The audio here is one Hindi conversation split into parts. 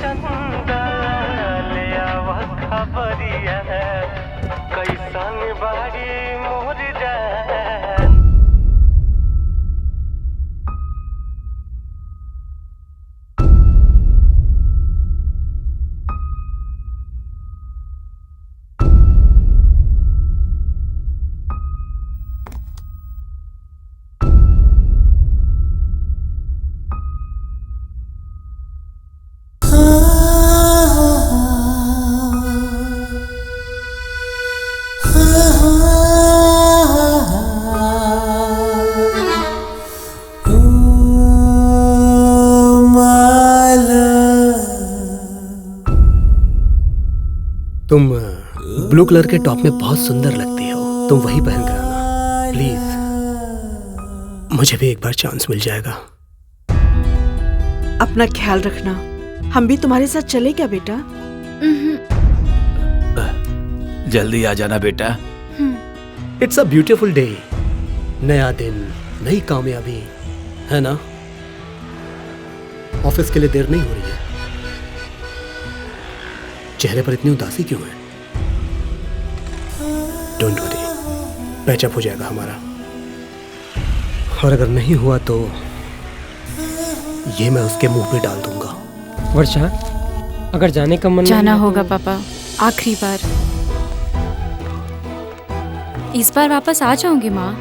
चंदा ले आवा खबरिया कैसन बारी मोर जान। तुम ब्लू कलर के टॉप में बहुत सुंदर लगती हो, तुम वही पहन कर आना प्लीज। मुझे भी एक बार चांस मिल जाएगा। अपना ख्याल रखना, हम भी तुम्हारे साथ चले क्या बेटा? जल्दी आ जाना बेटा। इट्स अ ब्यूटीफुल डे, नया दिन, नई कामयाबी, है ना? ऑफिस के लिए देर नहीं हो रही है? चेहरे पर इतनी उदासी क्यों है? डोंट वरी, पैचअप हो जाएगा हमारा। और अगर नहीं हुआ तो ये मैं उसके मुंह पे डाल दूंगा। वर्षा, अगर जाने का मन जाना होगा पापा, आखिरी बार। इस बार वापस आ जाऊंगी माँ।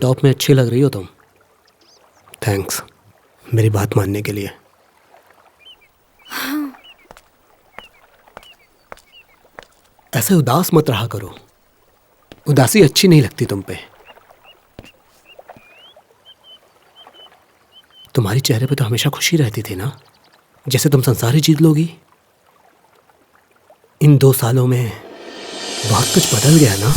टॉप में अच्छी लग रही हो तुम। थैंक्स मेरी बात मानने के लिए। ऐसे उदास मत रहा करो, उदासी अच्छी नहीं लगती तुम पे। तुम्हारी चेहरे पे तो हमेशा खुशी रहती थी ना, जैसे तुम संसार ही जीत लोगी। इन 2 सालों में बहुत कुछ बदल गया ना।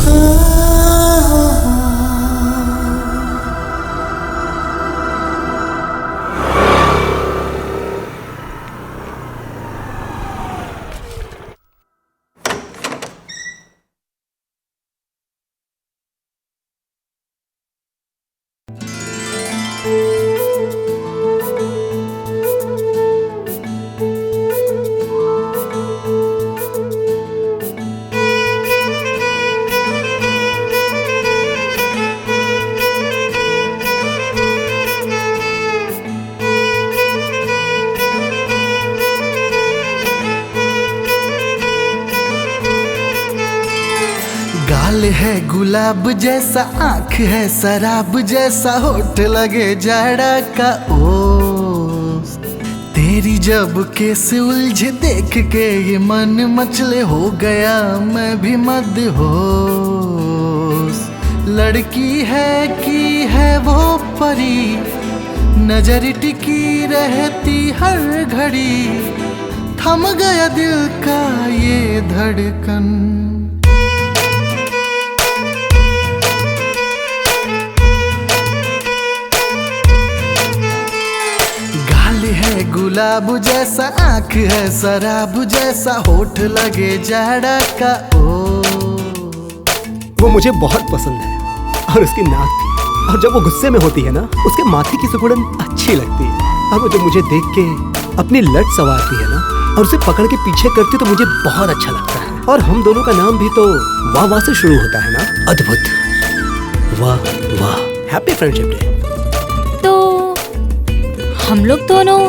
गाल है गुलाब जैसा, आँख है शराब जैसा, होठ लगे जाड़ा का ओस। तेरी जब केस उलझे देख के ये मन मचले, हो गया मैं भी मदहोश। लड़की है कि है वो परी, नजर टिकी रहती हर घड़ी, थम गया दिल का ये धड़कन। है गुलाब जैसा, आँख है शराब जैसा, होठ लगे जाड़ा का ओ। वो मुझे बहुत पसंद है और उसकी नाक भी, और जब वो गुस्से में होती है ना, उसके माथे की सुगंध अच्छी लगती है। और वो जब मुझे देख के अपनी लट संवारती है ना और उसे पकड़ के पीछे करती तो मुझे बहुत अच्छा लगता है। और हम दोनों का नाम भी तो वाह वाह से शुरू होता है ना। अद्भुत, वाह वाह। Happy friendship day. तो हम लोग दोनों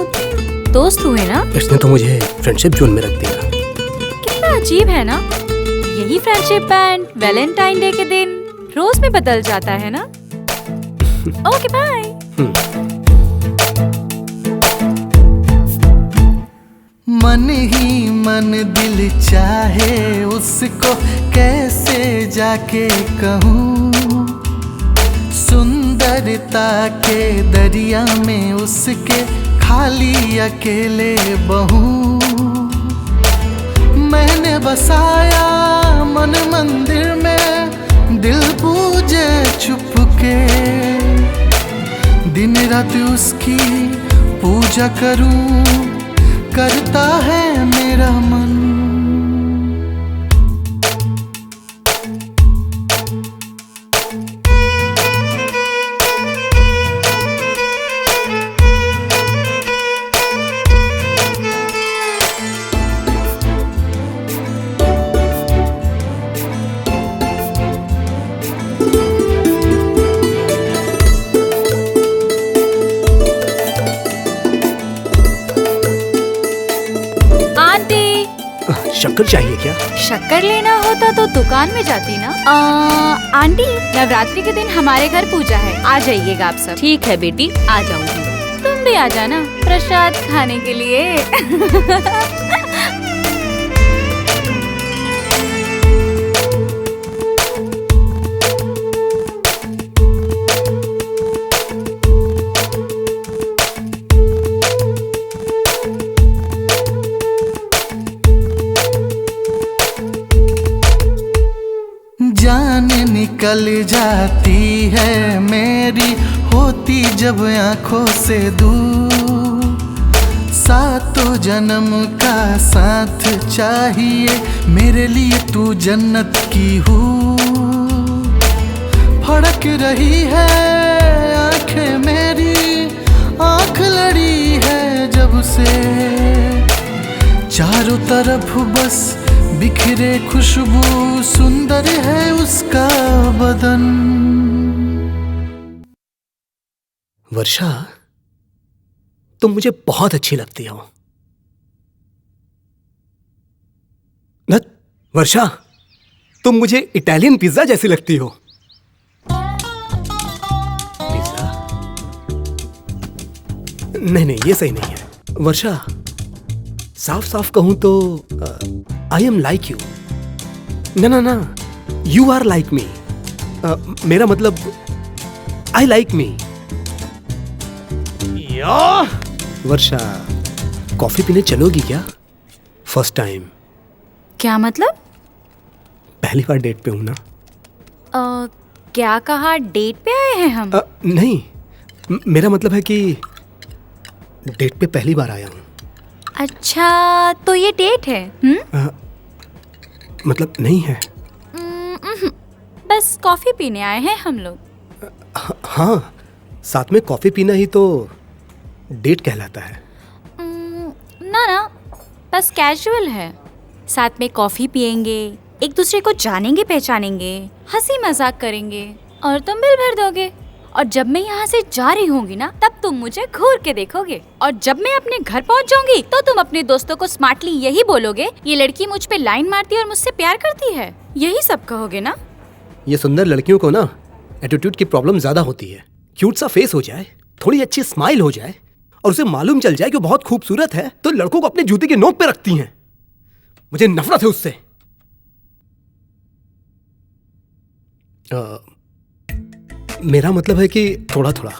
दोस्त हुए ना? इसने तो मुझे फ्रेंडशिप जोन में रख दिया। कितना अजीब है ना, यही फ्रेंडशिप बैंड वैलेंटाइन डे के दिन रोज में बदल जाता है ना। Okay bye. मन ही मन दिल चाहे उसको कैसे जाके कहूँ, सुंदरता के दरिया में उसके खाली अकेले बहूँ। मैंने बसाया मन मंदिर में, दिल पूजे चुपके। दिन रात उसकी पूजा करूं, करता है मेरा मन। शक्कर चाहिए क्या? शक्कर लेना होता तो दुकान में जाती ना। आंटी, नवरात्रि के दिन हमारे घर पूजा है, आ जाइएगा आप सब। ठीक है बेटी, आ जाऊंगी। तुम भी आ जाना प्रसाद खाने के लिए। जान निकल जाती है मेरी, होती जब आंखों से दूर। सातों जन्म का साथ चाहिए, मेरे लिए तू जन्नत की हूँ। फड़क रही है आंखें मेरी, आंख लड़ी है जब से। चारों तरफ बस बिखरे खुशबू, सुंदर है उसका बदन। वर्षा, तुम मुझे बहुत अच्छी लगती हो। न, वर्षा, तुम मुझे इटालियन पिज्जा जैसी लगती हो। पिज्जा? नहीं, ये सही नहीं है। वर्षा, साफ साफ कहूं तो आई एम लाइक यू। ना, यू आर लाइक मी। मेरा मतलब I like me. Varsha, coffee पीने चलोगी क्या? First time. क्या मतलब? पहली बार डेट पे हूं ना। क्या कहा, डेट पे आए हैं हम? नहीं, मेरा मतलब है कि डेट पे पहली बार आया हूं। अच्छा, तो ये डेट है? मतलब नहीं है। बस कॉफी पीने आए हैं हम लोग। हाँ, साथ में कॉफी पीना ही तो डेट कहलाता है। ना, बस कैजुअल है। साथ में कॉफी पियेंगे, एक दूसरे को जानेंगे पहचानेंगे, हंसी मजाक करेंगे और तुम बिल भर दोगे। और जब मैं यहाँ से जा रही होंगी ना, तब तुम मुझे घूर के देखोगे। और जब मैं अपने घर पहुँच जाऊंगी तो तुम अपने दोस्तों को स्मार्टली यही बोलोगे, ये लड़की मुझ पे लाइन मारती है और मुझसे प्यार करती है। यही सब कहोगे ना? ये सुंदर लड़कियों को ना एटीट्यूड की प्रॉब्लम ज्यादा होती है। क्यूट सा फेस हो जाए, थोड़ी अच्छी स्माइल हो जाए और उसे मालूम चल जाए कि वो बहुत खूबसूरत है, तो लड़कों को अपने जूते की नोक पे रखती हैं। मुझे नफरत है उससे। मेरा मतलब है कि थोड़ा थोड़ा।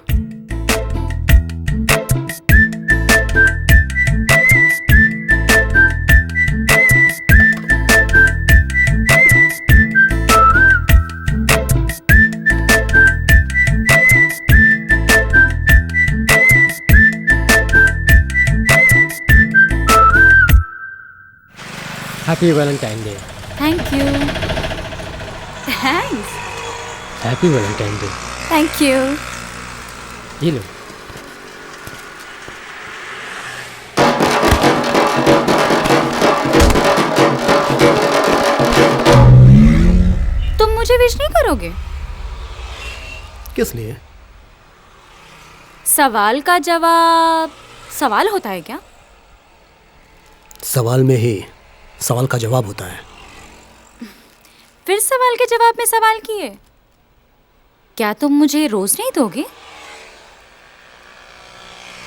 Happy Valentine day. Thank you. Thanks. Happy Valentine day. Thank you. ये लो। तुम मुझे विश नहीं करोगे? किस लिए? सवाल का जवाब सवाल होता है क्या? सवाल में ही सवाल का जवाब होता है। फिर सवाल के जवाब में सवाल किए। क्या तुम मुझे रोज नहीं दोगे?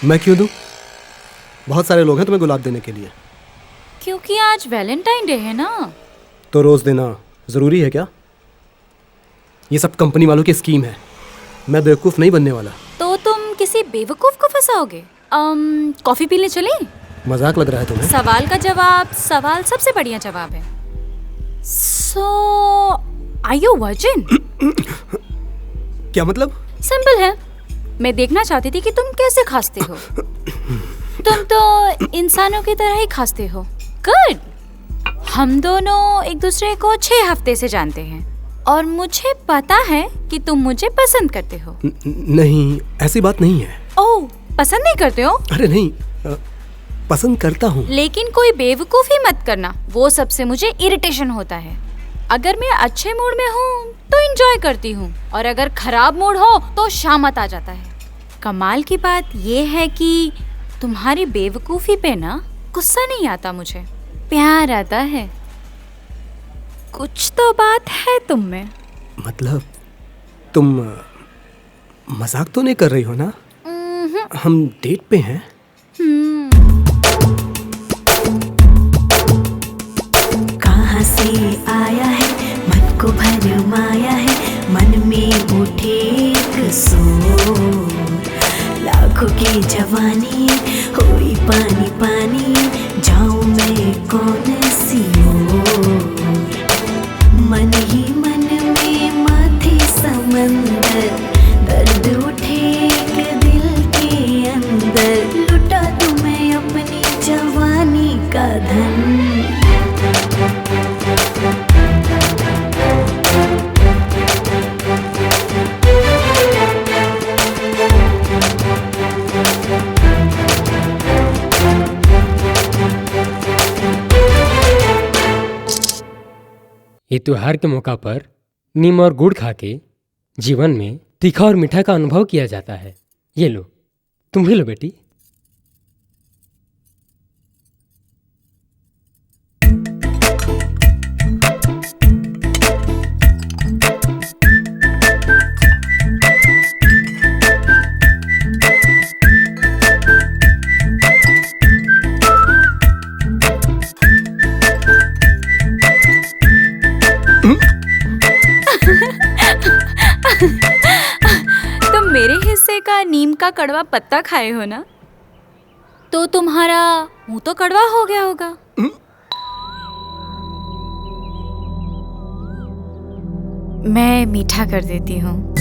मैं क्यों दूं? बहुत सारे लोग हैं तुम्हें गुलाब देने के लिए। क्योंकि आज वैलेंटाइन डे है ना। तो रोज देना जरूरी है क्या? ये सब कंपनी वालों की स्कीम है। मैं बेवकूफ नहीं बनने वाला। तो तुम किसी बेवकूफ को फंसाओगे। कॉफी पीने चलें? मजाक लग रहा है तुम्हें? सवाल का जवाब सवाल सबसे बढ़िया जवाब है। सो आर यू वर्जिन? क्या मतलब? सिंपल है, मैं देखना चाहती थी कि तुम कैसे खांसते हो। तुम तो इंसानों की तरह ही खांसते हो। गुड। हम दोनों एक दूसरे को 6 हफ्ते से जानते हैं और मुझे पता है कि तुम मुझे पसंद करते हो। नहीं, ऐसी बात नहीं है। ओह, पसंद नहीं करते हो? अरे नहीं, पसंद करता हूँ। लेकिन कोई बेवकूफी मत करना, वो सबसे मुझे इरिटेशन होता है। अगर मैं अच्छे मूड में हूँ तो एंजॉय करती हूँ और अगर खराब मूड हो तो शामत आ जाता है। कमाल की बात ये है कि तुम्हारी बेवकूफी पे ना गुस्सा नहीं आता, मुझे प्यार आता है। कुछ तो बात है तुम में। मतलब तुम मजाक तो नहीं कर रही हो ना? हम डेट पे हैं। कहाँ से आया है, मन को भरमाया है, मन में उठे एक शोर। लाखों की जवानी हुई पानी पानी, जाऊं मैं कौन सी ओर। मन ही मन में माथे समंदर, दर्द उठे एक दिल के अंदर। लुटा दूं मैं अपनी जवानी का धन। ये त्योहार के मौका पर नीम और गुड़ खा के जीवन में तीखा और मीठा का अनुभव किया जाता है। ये लो, तुम भी लो बेटी। तुम मेरे हिस्से का नीम का कड़वा पत्ता खाए हो ना, तो तुम्हारा मुंह तो कड़वा हो गया होगा। मैं मीठा कर देती हूँ।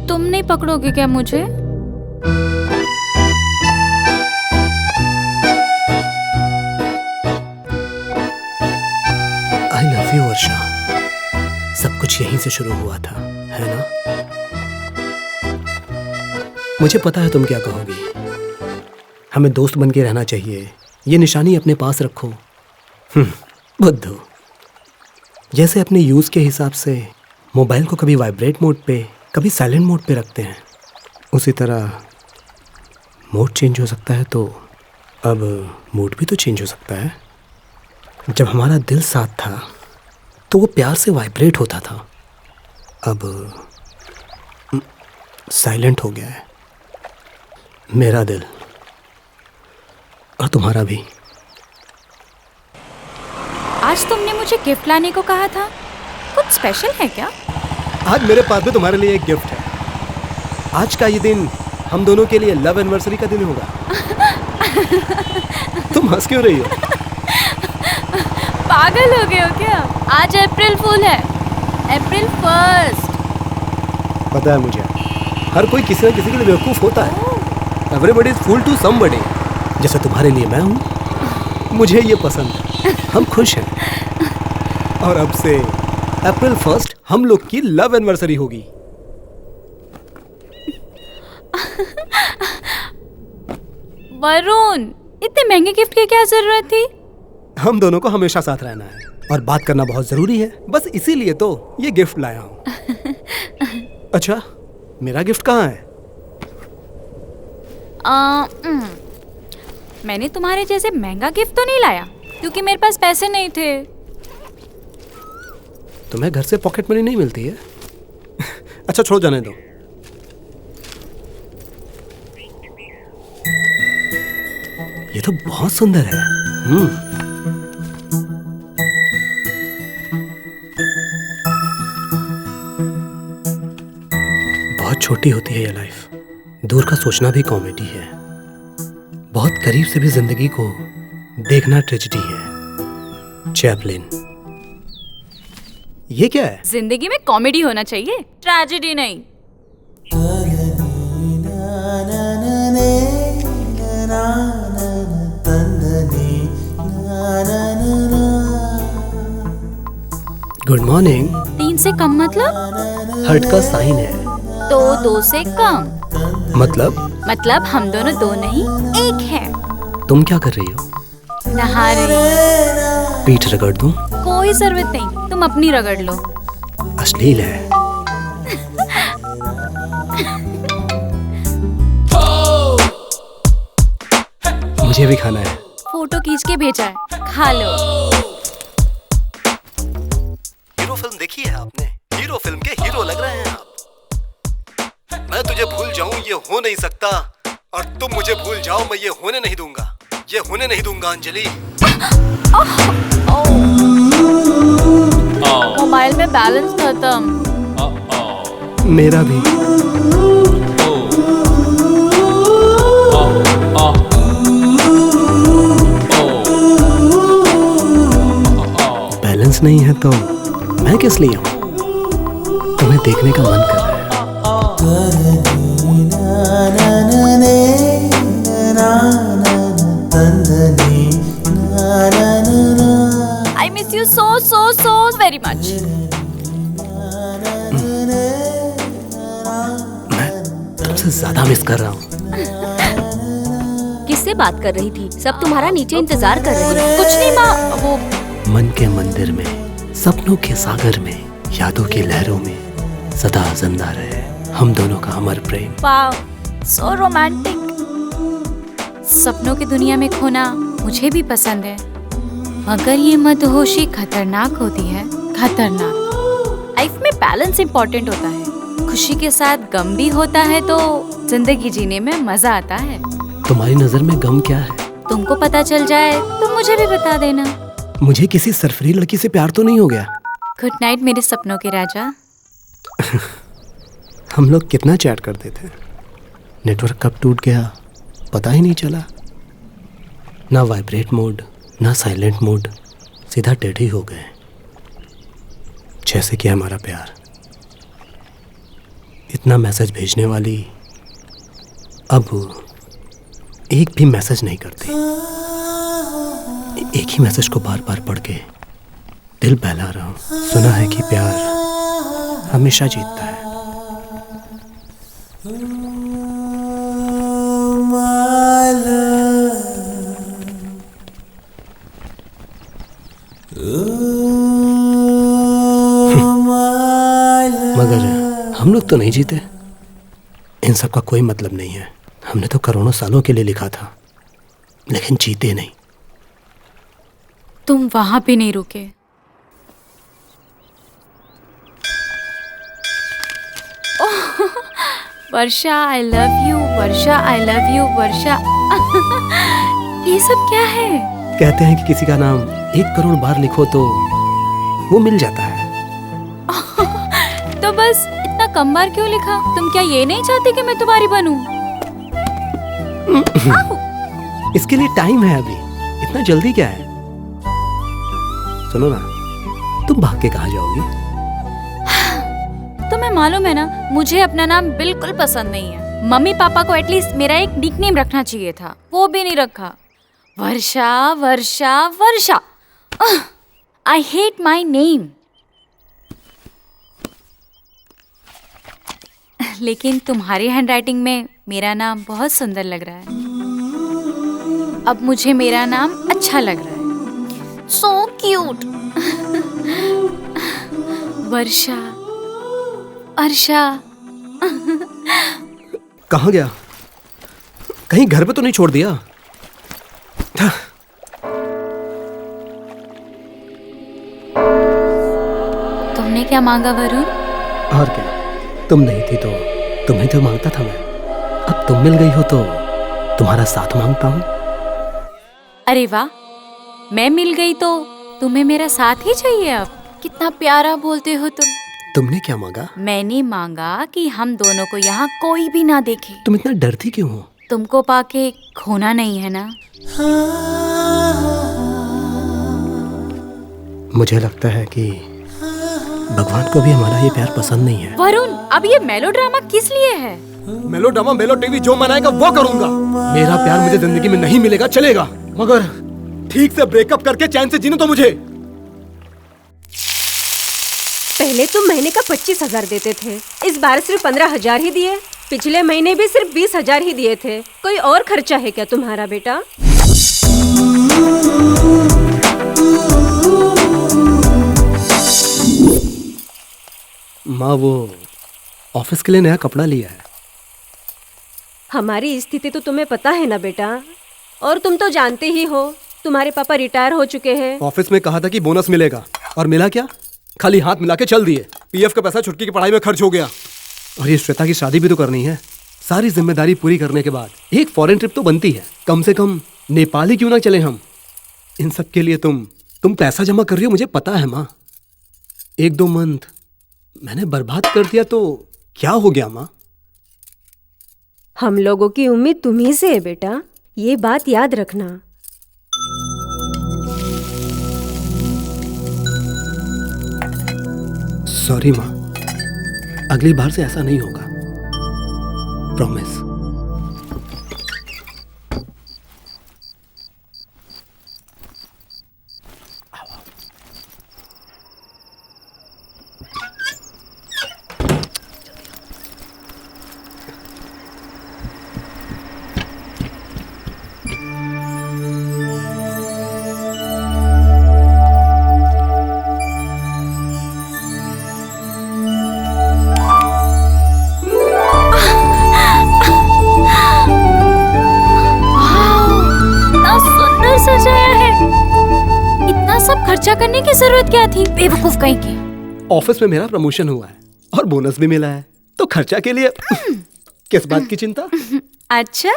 तुम नहीं पकड़ोगे क्या मुझे? आई लव यू वर्षा। सब कुछ यहीं से शुरू हुआ था, है ना? मुझे पता है तुम क्या कहोगी। हमें दोस्त बन के रहना चाहिए, ये निशानी अपने पास रखो। बुद्धू, जैसे अपने यूज के हिसाब से मोबाइल को कभी वाइब्रेट मोड पे कभी साइलेंट मोड पे रखते हैं, उसी तरह मोड चेंज हो सकता है तो अब मूड भी तो चेंज हो सकता है। जब हमारा दिल साथ था तो वो प्यार से वाइब्रेट होता था, अब साइलेंट हो गया है मेरा दिल, और तुम्हारा भी। आज तुमने मुझे गिफ्ट लाने को कहा था, कुछ स्पेशल है क्या? आज मेरे पास भी तुम्हारे लिए एक गिफ्ट है। आज का ये दिन हम दोनों के लिए लव एनिवर्सरी का दिन होगा। तुम हंस क्यों रही हो? पागल हो गए हो क्या? आज अप्रैल फूल है, अप्रैल 1 पता है मुझे, हर कोई किसी न किसी के लिए बेवकूफ होता है। Everybody is fool to somebody. जैसे तुम्हारे लिए मैं हूँ, मुझे ये पसंद है, हम खुश हैं। और अब से अप्रैल 1 हम लोग की लव एनिवर्सरी होगी। वरुण, इतने महंगे गिफ्ट की क्या जरूरत थी? हम दोनों को हमेशा साथ रहना है और बात करना बहुत जरूरी है, बस इसीलिए तो ये गिफ्ट लाया हूँ। अच्छा, मेरा गिफ्ट कहाँ है? मैंने तुम्हारे जैसे महंगा गिफ्ट तो नहीं लाया, क्योंकि मेरे पास पैसे नहीं थे। तुम्हें घर से पॉकेट मनी नहीं मिलती है? अच्छा छोड़ो, जाने दो। ये तो बहुत सुंदर है। बहुत छोटी होती है ये लाइफ। दूर का सोचना भी कॉमेडी है, बहुत करीब से भी जिंदगी को देखना ट्रेजेडी है। चैपलिन। ये क्या है? जिंदगी में कॉमेडी होना चाहिए, ट्रेजेडी नहीं। Good morning. 3 से कम मतलब? हर्ट का साइन है। तो 2 से कम मतलब हम दोनों 2 नहीं 1 हैं। तुम क्या कर रही हो? नहा रही। पीठ रगड़ दूं? कोई जरूरत नहीं, तुम अपनी रगड़ लो। अश्लील है। मुझे भी खाना है। फोटो खींच के भेजा है, खा लो। हीरो फिल्म देखी है आपने? हीरो फिल्म के हीरो लग रहे हैं आप। मैं तुझे भूल जाऊं ये हो नहीं सकता, और तुम मुझे भूल जाओ मैं ये होने नहीं दूंगा। ये होने नहीं दूंगा अंजलि। मोबाइल में बैलेंस खत्म। मेरा भी। बैलेंस नहीं है तो मैं किस लिए आऊं? तुम्हें देखने का मन कर रहा है। I miss you so very much. मैं तुमसे ज्यादा मिस कर रहा हूँ। किससे बात कर रही थी? सब तुम्हारा नीचे इंतजार कर रहे हैं। कुछ नहीं माँ, वो मन के मंदिर में, सपनों के सागर में, यादों की लहरों में सदा जिंदा रहे हम दोनों का अमर प्रेम। वाव, सो रोमांटिक। सपनों की दुनिया में खोना मुझे भी पसंद है, मगर ये मदहोशी खतरनाक होती है, खतरनाक। लाइफ में बैलेंस इम्पोर्टेंट होता है। खुशी के साथ गम भी होता है तो जिंदगी जीने में मजा आता है। तुम्हारी नजर में गम क्या है? तुमको पता चल जाए तो मुझे भी बता देना। मुझे किसी सरफरी लड़की से प्यार तो नहीं हो गया? गुड नाइट मेरे सपनों के राजा। हम लोग कितना चैट करते थे, नेटवर्क कब टूट गया पता ही नहीं चला। ना वाइब्रेट मोड ना साइलेंट मोड, सीधा डेड ही हो गए, जैसे कि हमारा प्यार। इतना मैसेज भेजने वाली अब एक भी मैसेज नहीं करती। एक ही मैसेज को बार बार पढ़ के दिल बहला रहा हूँ। सुना है कि प्यार हमेशा जीतता है। मगर हम लोग तो नहीं जीते। इन सब का कोई मतलब नहीं है। हमने तो करोड़ों सालों के लिए लिखा था, लेकिन जीते नहीं। तुम वहां भी नहीं रुके। Varsha I love you, Varsha I love you, Varsha. ये सब क्या है? कहते हैं कि किसी का नाम 1 करोड़ बार लिखो तो वो मिल जाता है। तो बस इतना कम बार क्यों लिखा? तुम क्या ये नहीं चाहते कि मैं तुम्हारी बनूं? इसके लिए टाइम है अभी, इतना जल्दी क्या है? सुनो ना, तुम भाग के कहाँ जाओगी? तुम्हें मालूम है ना, मुझे अपना नाम बिल्कुल पसंद नहीं है। मम्मी पापा को एटलीस्ट मेरा एक निकनेम रखना चाहिए था, वो भी नहीं रखा। Varsha Varsha Varsha. I hate my name. लेकिन तुम्हारी हैंडराइटिंग में मेरा नाम बहुत सुंदर लग रहा है। अब मुझे मेरा नाम अच्छा लग रहा है। So cute. वर्षा, अर्षा। कहाँ गया? कहीं घर पे तो नहीं छोड़ दिया? तुमने क्या मांगा वरुण? और क्या, तुम नहीं थी तो तुम्हें जो मांगता था मैं, अब तुम मिल गई हो तो तुम्हारा साथ मांगता हूँ। अरे वाह, मैं मिल गई तो तुम्हें मेरा साथ ही चाहिए अब। कितना प्यारा बोलते हो तुम। तुमने क्या मांगा? मैंने मांगा कि हम दोनों को यहाँ कोई भी ना देखे। तुम इतना डरती क्यों हो? तुमको पाके खोना नहीं है ना। मुझे लगता है कि भगवान को भी हमारा ये प्यार पसंद नहीं है। वरुण, अब ये मेलोड्रामा किस लिए है? मेलोड्रामा मेलो टीवी जो मनाएगा वो करूंगा। मेरा प्यार मुझे जिंदगी में नहीं मिलेगा चलेगा, मगर ठीक से ब्रेकअप करके चैन से जीने तो मुझे। पहले तुम महीने का 25,000 देते थे, इस बार सिर्फ 15,000 ही दिए। पिछले महीने भी सिर्फ 20,000 ही दिए थे। कोई और खर्चा है क्या तुम्हारा बेटा? माँ, वो ऑफिस के लिए नया कपड़ा लिया है। हमारी स्थिति तो तुम्हें पता है ना बेटा, और तुम तो जानते ही हो तुम्हारे पापा रिटायर हो चुके हैं। ऑफिस में कहा था कि बोनस मिलेगा, और मिला क्या? खाली हाथ मिला के चल दिए। पीएफ का पैसा छुटकी की पढ़ाई में खर्च हो गया, और ये श्वेता की शादी भी तो करनी है। सारी जिम्मेदारी पूरी करने के बाद एक फॉरेन ट्रिप तो बनती है, कम से कम नेपाल ही क्यों ना चले हम। इन सब के लिए तुम पैसा जमा कर रही हो, मुझे पता है माँ। 1-2 मंथ मैंने बर्बाद कर दिया तो क्या हो गया माँ? हम लोगों की उम्मीद तुम्ही से है बेटा, ये बात याद रखना। सॉरी माँ, अगली बार से ऐसा नहीं होगा, प्रॉमिस। खर्चा करने की जरूरत क्या थी, बेवकूफ कहीं की। ऑफिस में मेरा प्रमोशन हुआ है और बोनस भी मिला है, तो खर्चा के लिए किस बात की चिंता? अच्छा।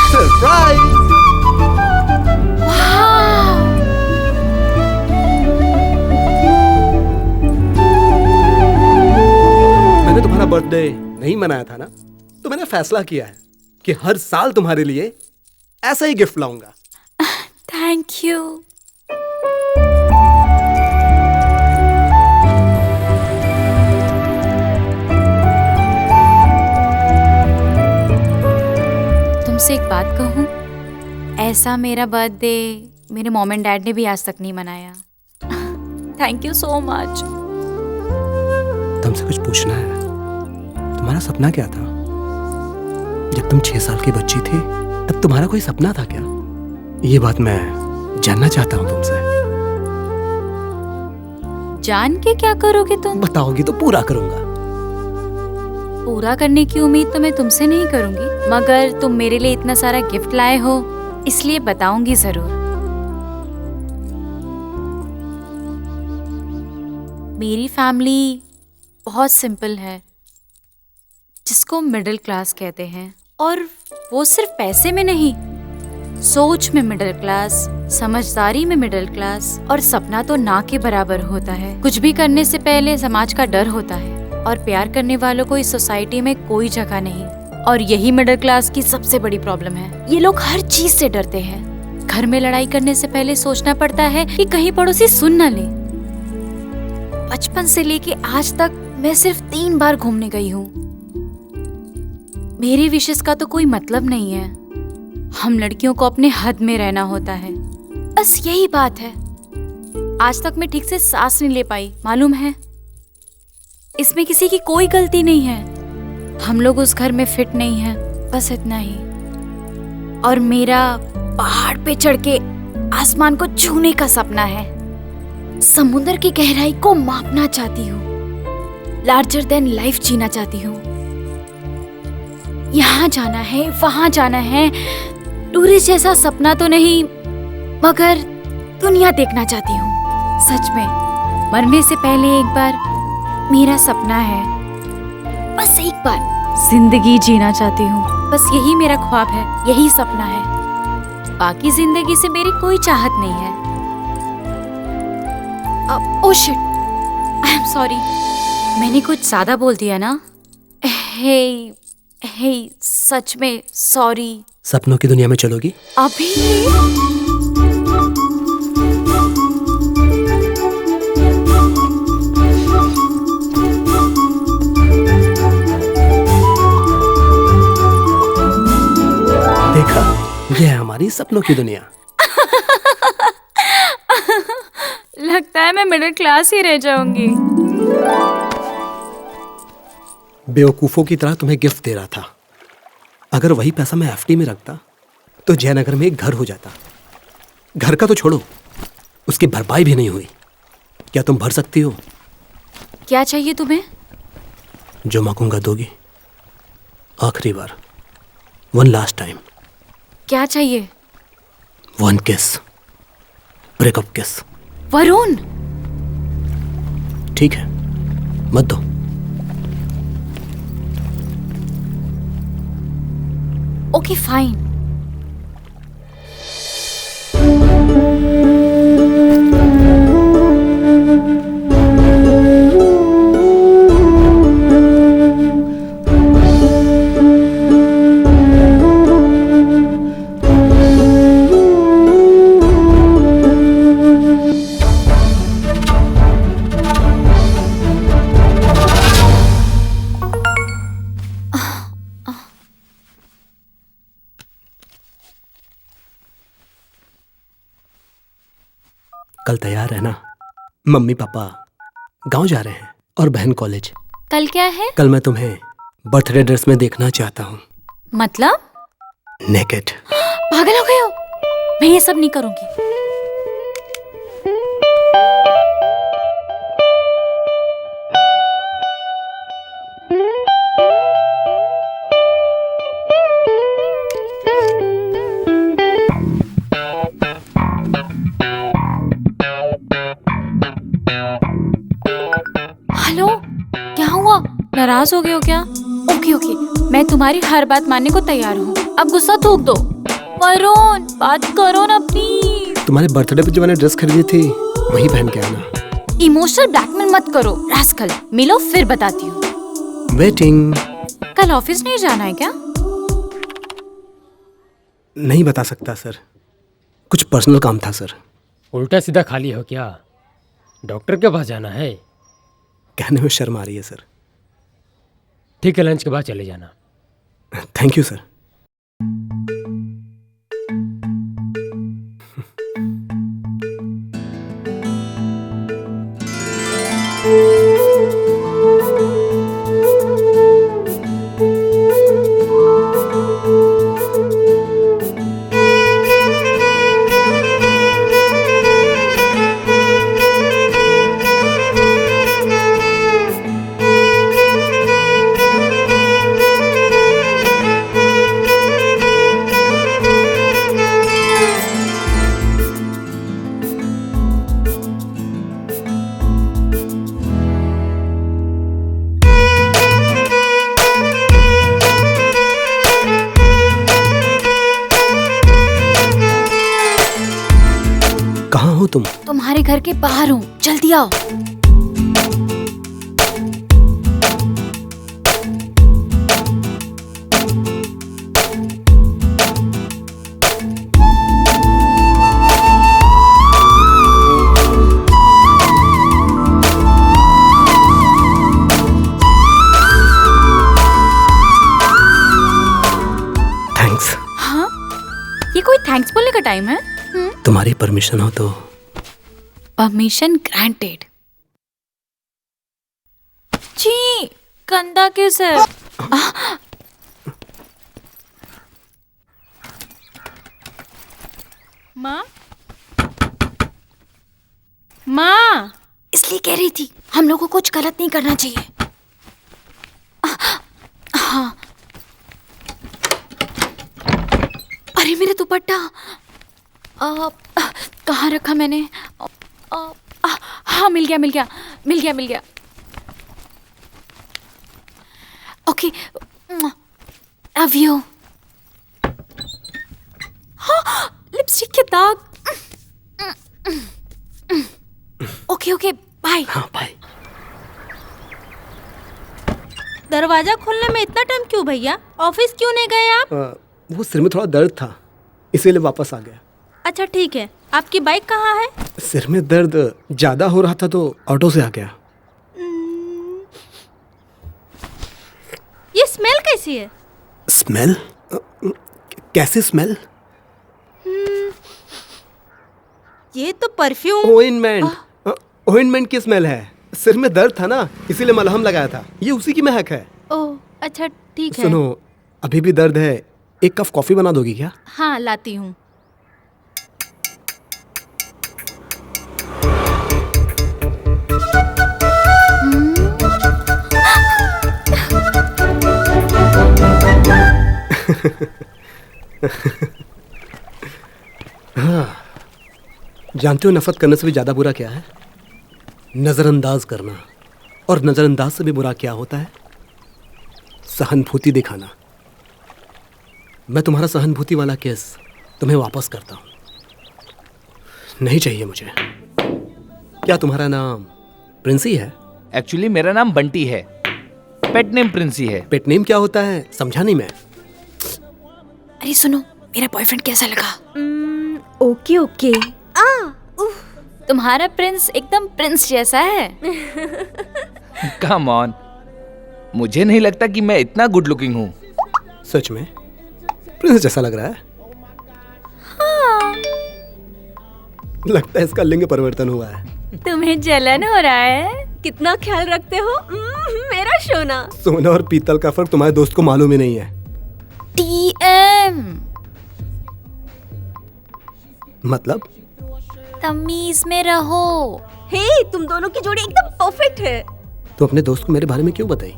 सरप्राइज! मैंने तुम्हारा बर्थडे नहीं मनाया था ना, तो मैंने फैसला किया है कि हर साल तुम्हारे लिए ऐसा ही गिफ्ट लाऊंगा। Thank you. तुमसे एक बात कहूं, ऐसा मेरा बर्थडे मेरे मॉम एंड डैड ने भी आज तक नहीं मनाया। Thank you so much. तुमसे कुछ पूछना है। तुम्हारा सपना क्या था? जब तुम 6 साल की बच्ची थी तब तुम्हारा कोई सपना था क्या? ये बात मैं जानना चाहता हूँ तुमसे। जान के क्या करोगे तुम? बताओगी तो पूरा करूंगा। पूरा करने की उम्मीद तो मैं तुमसे नहीं करूंगी, मगर तुम मेरे लिए इतना सारा गिफ्ट लाए हो इसलिए बताऊंगी जरूर। मेरी फैमिली बहुत सिंपल है, जिसको मिडिल क्लास कहते हैं, और वो सिर्फ पैसे में नहीं, सोच में मिडिल क्लास, समझदारी में मिडिल क्लास, और सपना तो ना के बराबर होता है। कुछ भी करने से पहले समाज का डर होता है, और प्यार करने वालों को इस सोसाइटी में कोई जगह नहीं। और यही मिडिल क्लास की सबसे बड़ी प्रॉब्लम है। ये लोग हर चीज से डरते हैं। घर में लड़ाई करने से पहले सोचना पड़ता है कि कहीं पड़ोसी सुन न ले। बचपन से लेके आज तक मैं सिर्फ 3 बार घूमने गई हूँ। मेरी विशेष का तो कोई मतलब नहीं है। हम लड़कियों को अपने हद में रहना होता है, बस यही बात है। आज तक मैं ठीक से सांस नहीं ले पाई, मालूम है? इसमें किसी की कोई गलती नहीं है। हम लोग उस घर में फिट नहीं हैं, बस इतना ही। और मेरा पहाड़ पे चढ़ के आसमान को छूने का सपना है। समुद्र की गहराई को मापना चाहती हूँ, लार्जर देन लाइफ जीना चाहती हूँ। यहाँ जाना है, वहां जाना है, टूरिस्ट जैसा सपना तो नहीं, मगर दुनिया देखना चाहती हूँ। सच में मरने से पहले एक बार मेरा सपना है बस एक बार जिंदगी जीना चाहती हूँ। बस यही मेरा ख्वाब है, यही सपना है। बाकी जिंदगी से मेरी कोई चाहत नहीं है। Oh shit, I am sorry, मैंने कुछ ज्यादा बोल दिया ना। हे हे सच में सॉरी। सपनों की दुनिया में चलोगी? अभी देखा, ये है हमारी सपनों की दुनिया। लगता है मैं मिडिल क्लास ही रह जाऊंगी। बेवकूफों की तरह तुम्हें गिफ्ट दे रहा था। अगर वही पैसा मैं एफडी में रखता तो जयनगर में एक घर हो जाता। घर का तो छोड़ो, उसकी भरपाई भी नहीं हुई। क्या तुम भर सकती हो? क्या चाहिए तुम्हें? जो मांगूंगा दोगी? आखिरी बार, वन लास्ट टाइम। क्या चाहिए? वन किस, ब्रेकअप किस। वरुण, ठीक है, मत दो। Okay fine. कल तैयार है ना? मम्मी पापा गांव जा रहे हैं और बहन कॉलेज। कल क्या है? कल मैं तुम्हें बर्थडे ड्रेस में देखना चाहता हूँ। मतलब? नेकेड। पागल हो गए हो? मैं ये सब नहीं करूंगी। हेलो, क्या हुआ? नाराज हो गए हो क्या? ओके ओके, मैं तुम्हारी हर बात मानने को तैयार हूँ। अब गुस्सा थूक दो। वरुण, बात करो ना प्लीज। तुम्हारे बर्थडे पे जो मैंने ड्रेस खरीदी थी वही पहन के आना। इमोशनल ब्लैकमेल मत करो रास्कल। मिलो फिर बताती हूँ। वेटिंग। कल ऑफिस नहीं जाना है क्या? नहीं बता सकता सर, कुछ पर्सनल काम था सर। उल्टा सीधा खाली हो क्या? डॉक्टर के पास जाना है? कहने में शर्म आ रही है सर। ठीक है, लंच के बाद चले जाना। Thank you sir. कहाँ हो तुम? तुम्हारे घर के बाहर हूँ, जल्दी आओ। थैंक्स। हाँ, ये कोई थैंक्स बोलने का टाइम है? तुम्हारी परमिशन हो तो। Permission granted. जी, गंदा किस है? माँ, माँ, इसलिए कह रही थी हम लोग को कुछ गलत नहीं करना चाहिए। हाँ, अरे मेरा दुपट्टा कहाँ रखा मैंने? हाँ, मिल गया। Okay, love you. हाँ, लिपस्टिक के दाग। Okay okay, bye. हाँ बाय। दरवाजा खोलने में इतना टाइम क्यों भैया? ऑफिस क्यों नहीं गए आप? वो सिर में थोड़ा दर्द था, इसीलिए वापस आ गया। अच्छा ठीक है, आपकी बाइक कहाँ है? सिर में दर्द ज्यादा हो रहा था तो ऑटो से आ गया। ये स्मेल कैसी है? स्मेल? कैसी स्मेल? ये तो परफ्यूम। ओइनमेंट। ओइनमेंट की स्मेल है। सिर में दर्द था ना, इसीलिए मलहम लगाया था। ये उसी की महक है। ओह अच्छा ठीक है। सुनो, अभी भी दर्द है, एक कप कॉफी बना दोगी क्या? हाँ लाती हूँ। हाँ, जानते हो नफरत करने से भी ज्यादा बुरा क्या है? नजरअंदाज करना। और नजरअंदाज से भी बुरा क्या होता है? सहानुभूति दिखाना। मैं तुम्हारा सहानुभूति वाला केस तुम्हें वापस करता हूं। नहीं चाहिए मुझे। क्या तुम्हारा नाम प्रिंसी है? एक्चुअली मेरा नाम बंटी है, पेट नेम प्रिंसी है। पेट नेम क्या होता है समझा नहीं मैं। अरे सुनो, मेरा बॉयफ्रेंड कैसा लगा? Okay okay. तुम्हारा प्रिंस एकदम प्रिंस जैसा है। कम ऑन, मुझे नहीं लगता कि मैं इतना गुड लुकिंग हूँ। सच में प्रिंस जैसा लग रहा है। हाँ। लगता है इसका लिंग परिवर्तन हुआ है। तुम्हें जलन हो रहा है? कितना ख्याल रखते हो मेरा सोना। सोना और पीतल का फर्क तुम्हारे दोस्त को मालूम ही नहीं है। TM मतलब? तमीज में रहो। हे, तुम दोनों की जोड़ी एकदम परफेक्ट है। तो अपने दोस्त को मेरे बारे में क्यों बताई?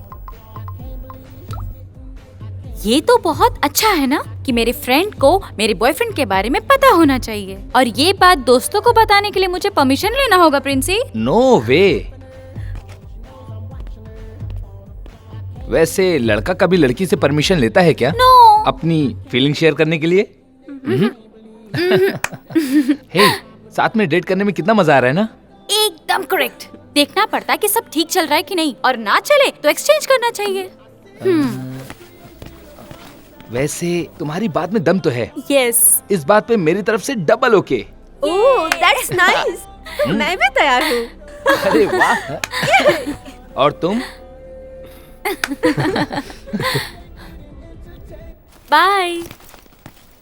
ये तो बहुत अच्छा है ना कि मेरे फ्रेंड को मेरे बॉयफ्रेंड के बारे में पता होना चाहिए। और ये बात दोस्तों को बताने के लिए मुझे परमिशन लेना होगा प्रिंसी? नो वे। वैसे लड़का कभी लड़की से परमिशन लेता है क्या? नो। अपनी फीलिंग शेयर करने के लिए? हे, साथ में डेट करने में कितना मजा आ रहा है ना? एकदम करेक्ट। देखना पड़ता है कि सब ठीक चल रहा है कि नहीं, और ना चले तो एक्सचेंज करना चाहिए। वैसे तुम्हारी बात में दम तो है। यस। इस बात पे मेरी तरफ से double okay. Oh that's nice. मैं भी तैयार हूँ। अरे वाह। और तुम? बाय।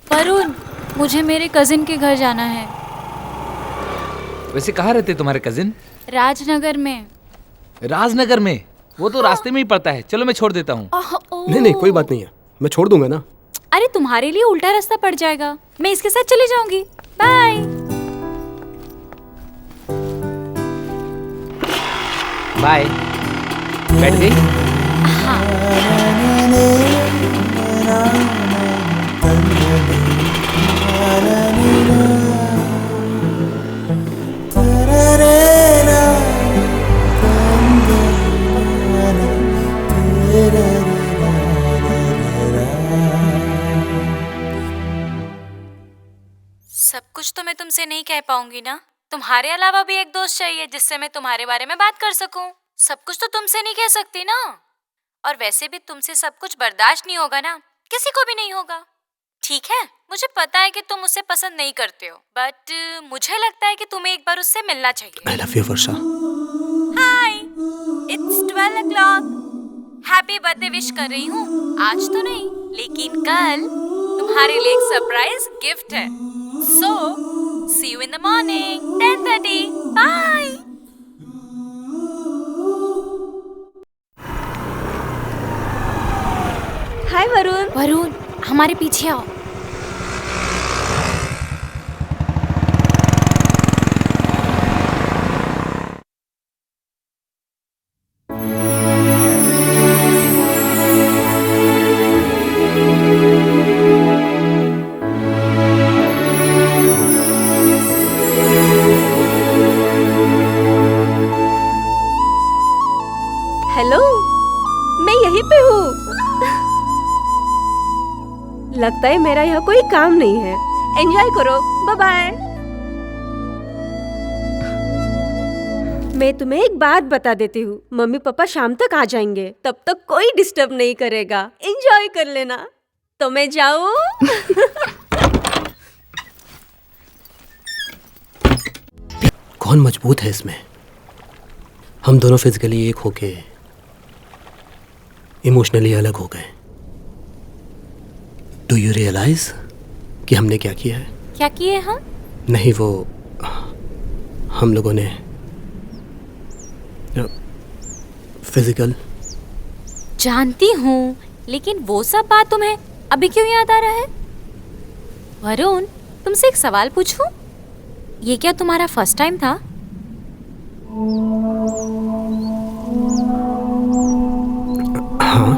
वरुण, मुझे मेरे कजिन के घर जाना है। वैसे कहाँ रहते तुम्हारे कजिन? राजनगर में। राजनगर में? वो तो रास्ते में ही पड़ता है। चलो मैं छोड़ देता हूँ। नहीं नहीं, कोई बात नहीं है, मैं छोड़ दूंगा ना। अरे तुम्हारे लिए उल्टा रास्ता पड़ जाएगा, मैं इसके साथ चली जाऊंगी। बाय। बाय। बैठ गई? सब कुछ तो मैं तुमसे नहीं कह पाऊंगी ना। तुम्हारे अलावा भी एक दोस्त चाहिए जिससे मैं तुम्हारे बारे में बात कर सकूं। सब कुछ तो तुमसे नहीं कह सकती ना। और वैसे भी तुमसे सब कुछ बर्दाश्त नहीं होगा ना, किसी को भी नहीं होगा। ठीक है, मुझे पता है कि तुम उसे पसंद नहीं करते हो, बट मुझे लगता है कि तुम्हें एक बार उससे मिलना चाहिए। I love you, Varsha. Hi, it's 12 o'clock। Happy birthday wish कर रही हूँ। आज तो नहीं, लेकिन कल तुम्हारे लिए एक सरप्राइज गिफ्ट है। So, see you in the morning, 10:30. Bye. हाय वरुण। वरुण, हमारे पीछे आओ। हेलो। मैं यहीं पे हूँ। लगता है मेरा यहाँ कोई काम नहीं है। एंजॉय करो, बाय बाय। मैं तुम्हें एक बात बता देती हूँ, मम्मी पापा शाम तक आ जाएंगे, तब तक कोई डिस्टर्ब नहीं करेगा। एंजॉय कर लेना। तो मैं जाऊँ? कौन मजबूत है इसमें? हम दोनों फिजिकली एक होके इमोशनली अलग हो गए। डू यू रियलाइज कि हमने क्या किया है? क्या किए हम? नहीं, वो हम लोगों ने फिजिकल। जानती हूँ, लेकिन वो सब बात तुम्हें अभी क्यों याद आ रहा है? वरुण, तुमसे एक सवाल पूछूं? ये क्या तुम्हारा फर्स्ट टाइम था? हाँ।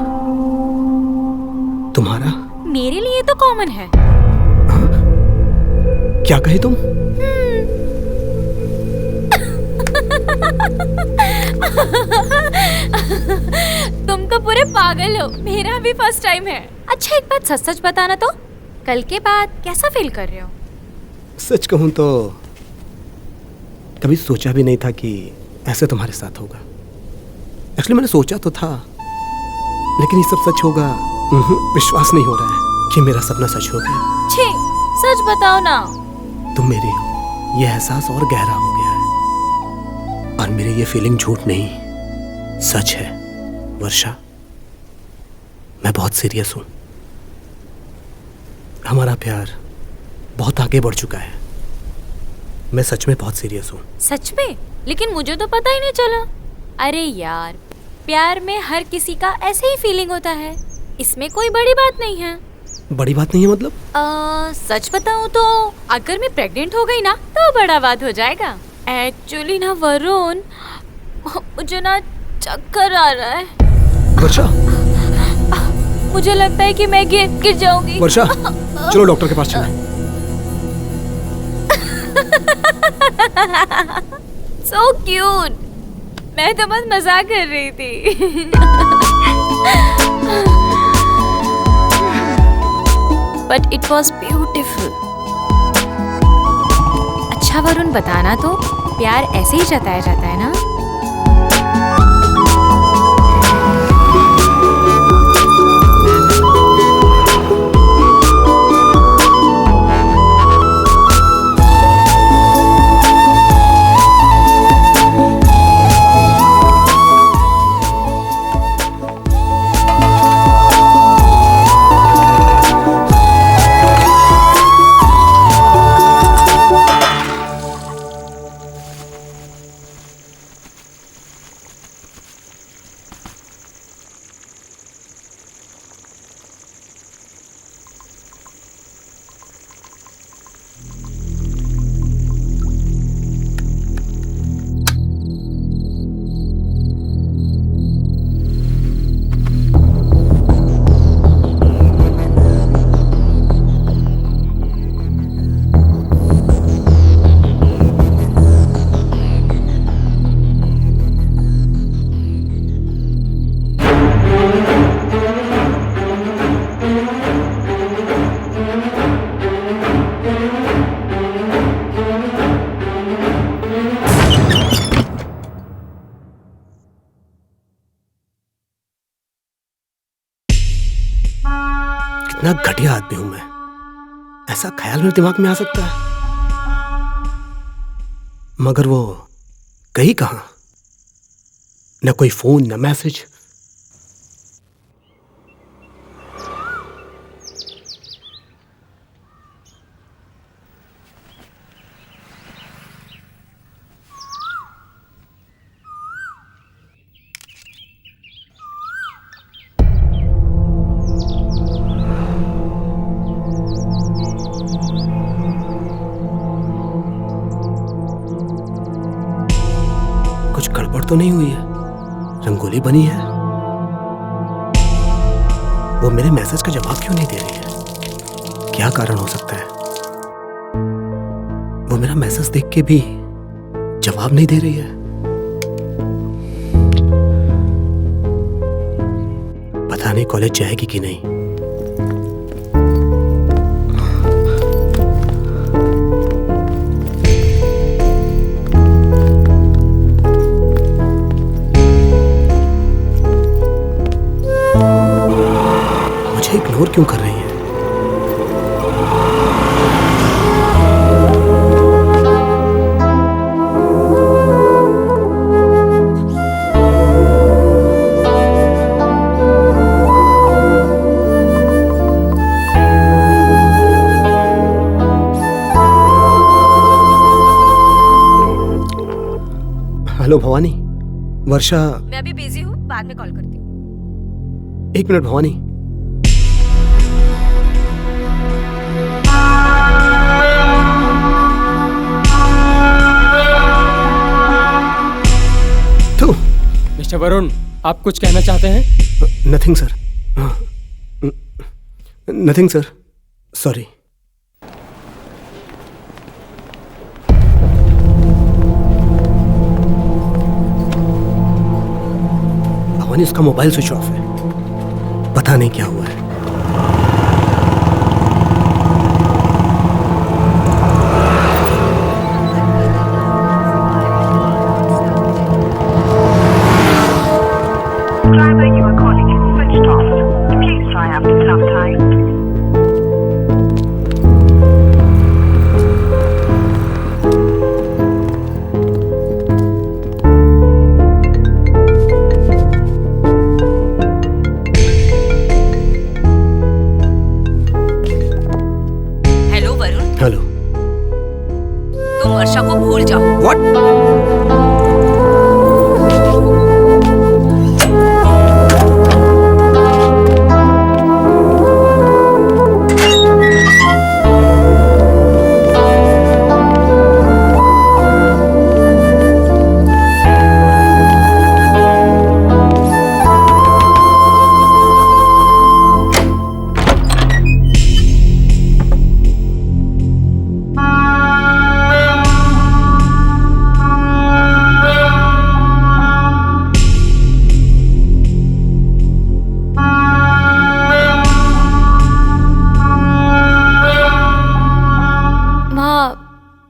तुम्हारा? मेरे लिए तो कॉमन है। क्या कहे तुम? तुम तो पूरे पागल हो। मेरा भी फर्स्ट टाइम है। अच्छा, एक बात सच सच बताना तो, कल के बाद कैसा फील कर रहे हो? सच कहूं तो कभी सोचा भी नहीं था कि ऐसे तुम्हारे साथ होगा। एक्चुअली मैंने सोचा तो था, लेकिन ये सब सच होगा विश्वास नहीं हो रहा है कि मेरा सपना सच हो गया। छी, सच बताओ ना। तुम मेरी हो, ये एहसास और गहरा हो गया है। और मेरी ये फीलिंग झूठ नहीं, सच है। वर्षा, मैं बहुत सीरियस हूं। हमारा प्यार बहुत आगे बढ़ चुका है। मैं सच में बहुत सीरियस हूं। सच में? लेकिन मुझे तो पता ही नहीं चला। अरे यार, प्यार में हर किसी का ऐसे ही फीलिंग होता है, इसमें कोई बड़ी बात नहीं है। बड़ी बात नहीं है मतलब? सच बताऊं तो अगर मैं प्रेग्नेंट हो गई ना तो बड़ा बात हो जाएगा। एक्चुअली ना वरुण, मुझे ना चक्कर आ रहा है। वर्षा, मुझे लगता है कि मैं गिर जाऊंगी। वर्षा, चलो डॉक्टर के पास चलें। So cute. मैं तो बस मजाक कर रही थी। But it was beautiful. अच्छा वरुण, बताना तो, प्यार ऐसे ही जताया जाता है ना? कितना घटिया आदमी हूं मैं, ऐसा ख्याल मेरे दिमाग में आ सकता है? मगर वो गई कहां? न कोई फोन, न मैसेज। कुछ गड़बड़ तो नहीं हुई है? रंगोली बनी है? वो मेरे मैसेज का जवाब क्यों नहीं दे रही है? क्या कारण हो सकता है? वो मेरा मैसेज देख के भी जवाब नहीं दे रही है। पता नहीं कॉलेज जाएगी कि नहीं। मुझे इग्नोर क्यों कर रही है? हेलो भवानी, वर्षा। मैं अभी बिजी हूँ, बाद में कॉल करती हूँ। 1 मिनट भवानी। तो मिस्टर वरुण, आप कुछ कहना चाहते हैं? Nothing sir. Nothing sir, sorry. Bhavani, उसका मोबाइल स्विच ऑफ है, पता नहीं क्या हुआ है। हेलो। तुम वर्षा को भूल जाओ। व्हाट?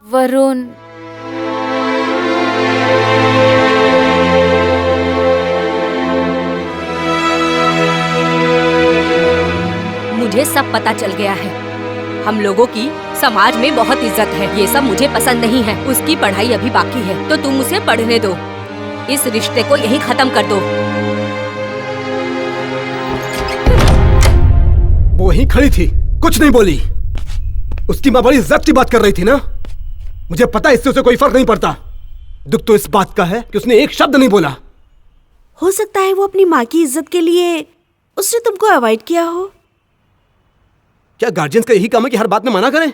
वरुण, मुझे सब पता चल गया है। हम लोगों की समाज में बहुत इज्जत है। ये सब मुझे पसंद नहीं है। उसकी पढ़ाई अभी बाकी है, तो तुम उसे पढ़ने दो। इस रिश्ते को यहीं खत्म कर दो। वो वहीं खड़ी थी, कुछ नहीं बोली। उसकी माँ बड़ी इज्जत की बात कर रही थी ना। मुझे पता है इससे उसे कोई फर्क नहीं पड़ता। दुख तो इस बात का है कि उसने एक शब्द नहीं बोला। हो सकता है वो अपनी माँ की इज्जत के लिए उसने तुमको अवॉइड किया हो। क्या गार्जियंस का यही काम है कि हर बात में मना करें?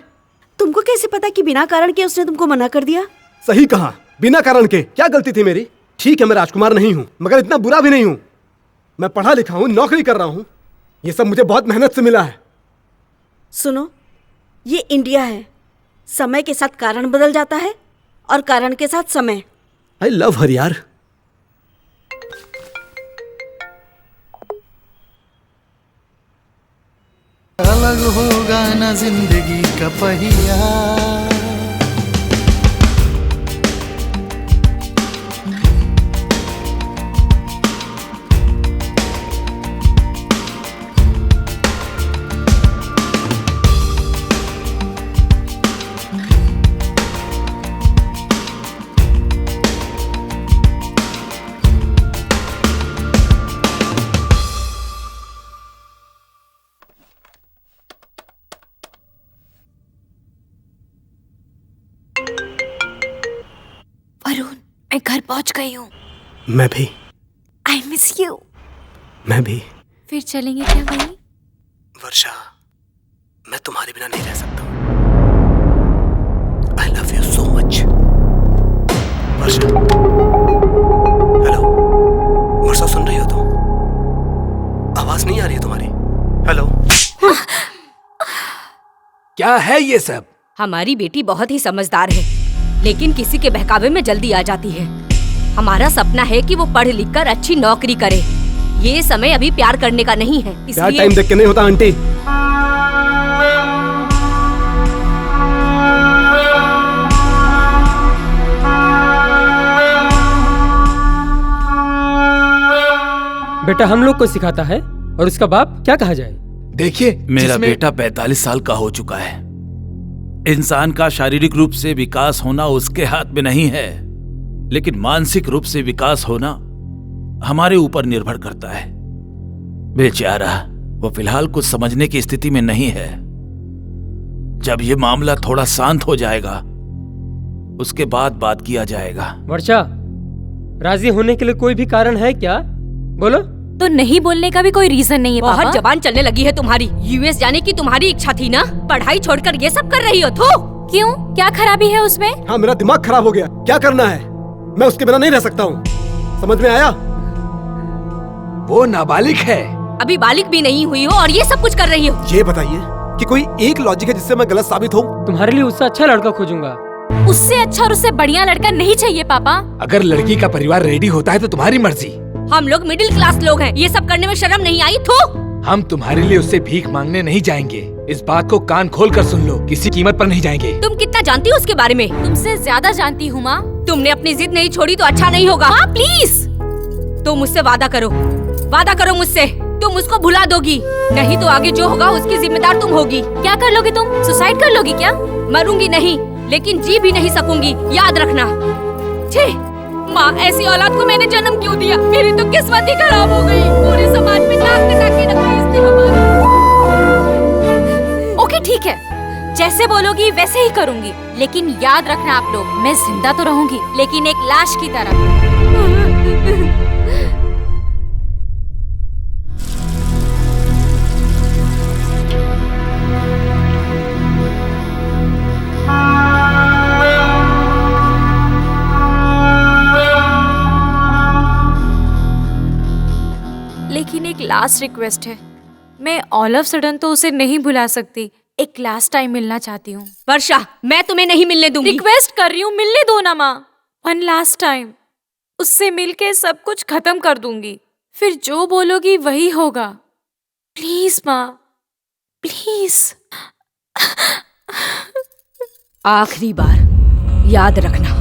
तुमको कैसे पता कि बिना कारण के उसने तुमको मना कर दिया? सही कहा, बिना कारण के। क्या गलती थी मेरी? ठीक है, मैं राजकुमार नहीं हूं, मगर इतना बुरा भी नहीं हूं। मैं पढ़ा लिखा हूं, नौकरी कर रहा हूं। ये सब मुझे बहुत मेहनत से मिला है। सुनो, ये इंडिया है। समय के साथ कारण बदल जाता है और कारण के साथ समय। आई लव हर यार। अलग होगा ना जिंदगी का पहिया, वरुण, मैं घर पहुंच गई हूँ। मैं भी। I miss you. मैं भी। फिर चलेंगे क्या वहीं? वर्षा, मैं तुम्हारे बिना नहीं रह सकता। I love you so much. Varsha, hello Varsha, सुन रही हो तुम? आवाज नहीं आ रही है तुम्हारी? हेलो। क्या है ये सब? हमारी बेटी बहुत ही समझदार है, लेकिन किसी के बहकावे में जल्दी आ जाती है। हमारा सपना है कि वो पढ़ लिख कर अच्छी नौकरी करे। ये समय अभी प्यार करने का नहीं है, प्यार इसलिए टाइम देख के नहीं होता आंटी। बेटा हम लोग को सिखाता है और उसका बाप क्या कहा जाए। देखिए मेरा बेटा 45 साल का हो चुका है। इंसान का शारीरिक रूप से विकास होना उसके हाथ में नहीं है, लेकिन मानसिक रूप से विकास होना हमारे ऊपर निर्भर करता है। बेचारा वो फिलहाल कुछ समझने की स्थिति में नहीं है। जब ये मामला थोड़ा शांत हो जाएगा उसके बाद बात किया जाएगा। वर्षा, राजी होने के लिए कोई भी कारण है क्या? बोलो। तो नहीं बोलने का भी कोई रीजन नहीं है बहुत पापा। जबान चलने लगी है तुम्हारी। यूएस जाने की तुम्हारी इच्छा थी ना, पढ़ाई छोड़कर ये सब कर रही हो। थू। क्यों, क्या खराबी है उसमें? हाँ, मेरा दिमाग खराब हो गया। क्या करना है? मैं उसके बिना नहीं रह सकता हूँ। समझ में आया? वो नाबालिग है, अभी बालिग भी नहीं हुई हो और ये सब कुछ कर रही हो। ये बताइए कि कोई एक लॉजिक है जिससे मैं गलत साबित हूँ? तुम्हारे लिए उससे अच्छा लड़का खोजूंगा। उससे अच्छा और उससे बढ़िया लड़का नहीं चाहिए पापा। अगर लड़की का परिवार रेडी होता है तो तुम्हारी मर्जी। हम लोग मिडिल क्लास लोग हैं, ये सब करने में शर्म नहीं आई? थू। हम तुम्हारे लिए उससे भीख मांगने नहीं जाएंगे। इस बात को कान खोल कर सुन लो, किसी कीमत पर नहीं जाएंगे। तुम कितना जानती हो उसके बारे में? तुमसे ज्यादा जानती हूँ माँ। तुमने अपनी जिद नहीं छोड़ी तो अच्छा नहीं होगा। माँ प्लीज, तुम मुझसे वादा करो मुझसे। तुम उसको भुला दोगी, नहीं तो आगे जो होगा उसकी जिम्मेदार तुम होगी। क्या कर लोगी तुम? सुसाइड कर लोगी क्या? मरूंगी नहीं, लेकिन जी भी नहीं सकूंगी, याद रखना। छी, माँ ऐसी औलाद को मैंने जन्म क्यों दिया? मेरी तो किस्मत ही खराब हो गई। पूरे समाज में नाक कटा के रखा इसने हमारा। ओके ठीक है, जैसे बोलोगी वैसे ही करूंगी, लेकिन याद रखना आप लोग, मैं जिंदा तो रहूंगी लेकिन एक लाश की तरह। लेकिन एक लास्ट रिक्वेस्ट है, मैं ऑल ऑफ सडन तो उसे नहीं भुला सकती। एक लास्ट टाइम मिलना चाहती हूँ। वर्षा, मैं तुम्हें नहीं मिलने दूंगी। रिक्वेस्ट कर रही हूँ, मिलने दो ना माँ। वन लास्ट टाइम उससे मिलके सब कुछ खत्म कर दूंगी, फिर जो बोलोगी वही होगा। प्लीज माँ, प्लीज। आखिरी बार याद रखना।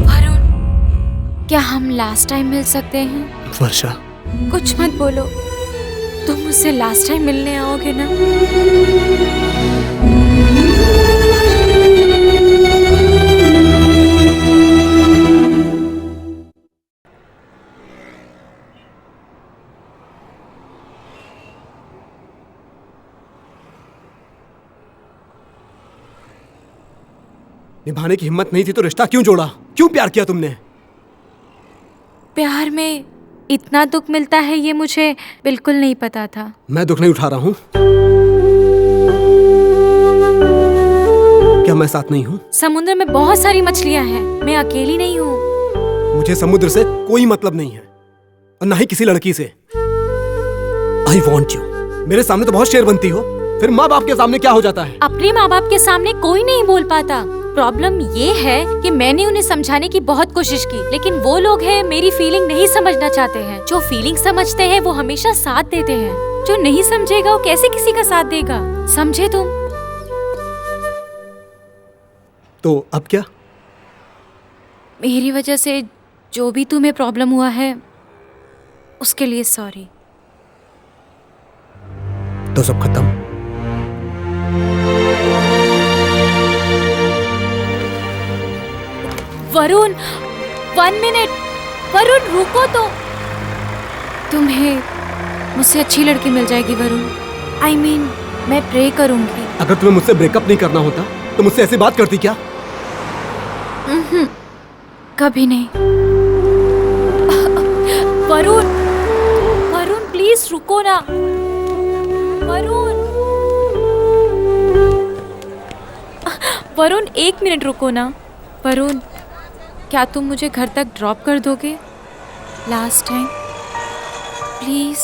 वरुण, क्या हम लास्ट टाइम मिल सकते हैं? वर्षा, कुछ मत बोलो, तुम मुझसे लास्ट टाइम मिलने आओगे ना? निभाने की हिम्मत नहीं थी तो रिश्ता क्यों जोड़ा? क्यों प्यार किया तुमने? प्यार में इतना दुख मिलता है ये मुझे बिल्कुल नहीं पता था। मैं दुख नहीं उठा रहा हूँ। क्या मैं साथ नहीं हूँ? समुद्र में बहुत सारी मछलियाँ हैं, मैं अकेली नहीं हूँ। मुझे समुद्र से कोई मतलब नहीं है और ना ही किसी लड़की से। I want you. मेरे सामने तो बहुत शेर बनती हो, फिर माँ बाप के सामने क्या हो जाता है? अपने माँ बाप के सामने कोई नहीं बोल पाता। प्रॉब्लम ये है कि मैंने उन्हें समझाने की बहुत कोशिश की, लेकिन वो लोग हैं मेरी फीलिंग नहीं समझना चाहते हैं। जो फीलिंग समझते हैं वो हमेशा साथ देते हैं, जो नहीं समझेगा वो कैसे किसी का साथ देगा? समझे तुम? तो अब क्या? मेरी वजह से जो भी तुम्हें प्रॉब्लम हुआ है उसके लिए सॉरी। तो सब खत्म? वरुण, 1 मिनट। वरुण रुको तो। तुम्हें मुझसे अच्छी लड़की मिल जाएगी वरुण। I mean, मैं प्रे करूंगी। अगर तुम्हें मुझसे ब्रेकअप नहीं करना होता तो मुझसे ऐसी बात करती क्या? कभी नहीं। वरुण, वरुण प्लीज रुको ना। वरुण, वरुण 1 मिनट रुको ना। वरुण, क्या तुम मुझे घर तक ड्रॉप कर दोगे? Last time please.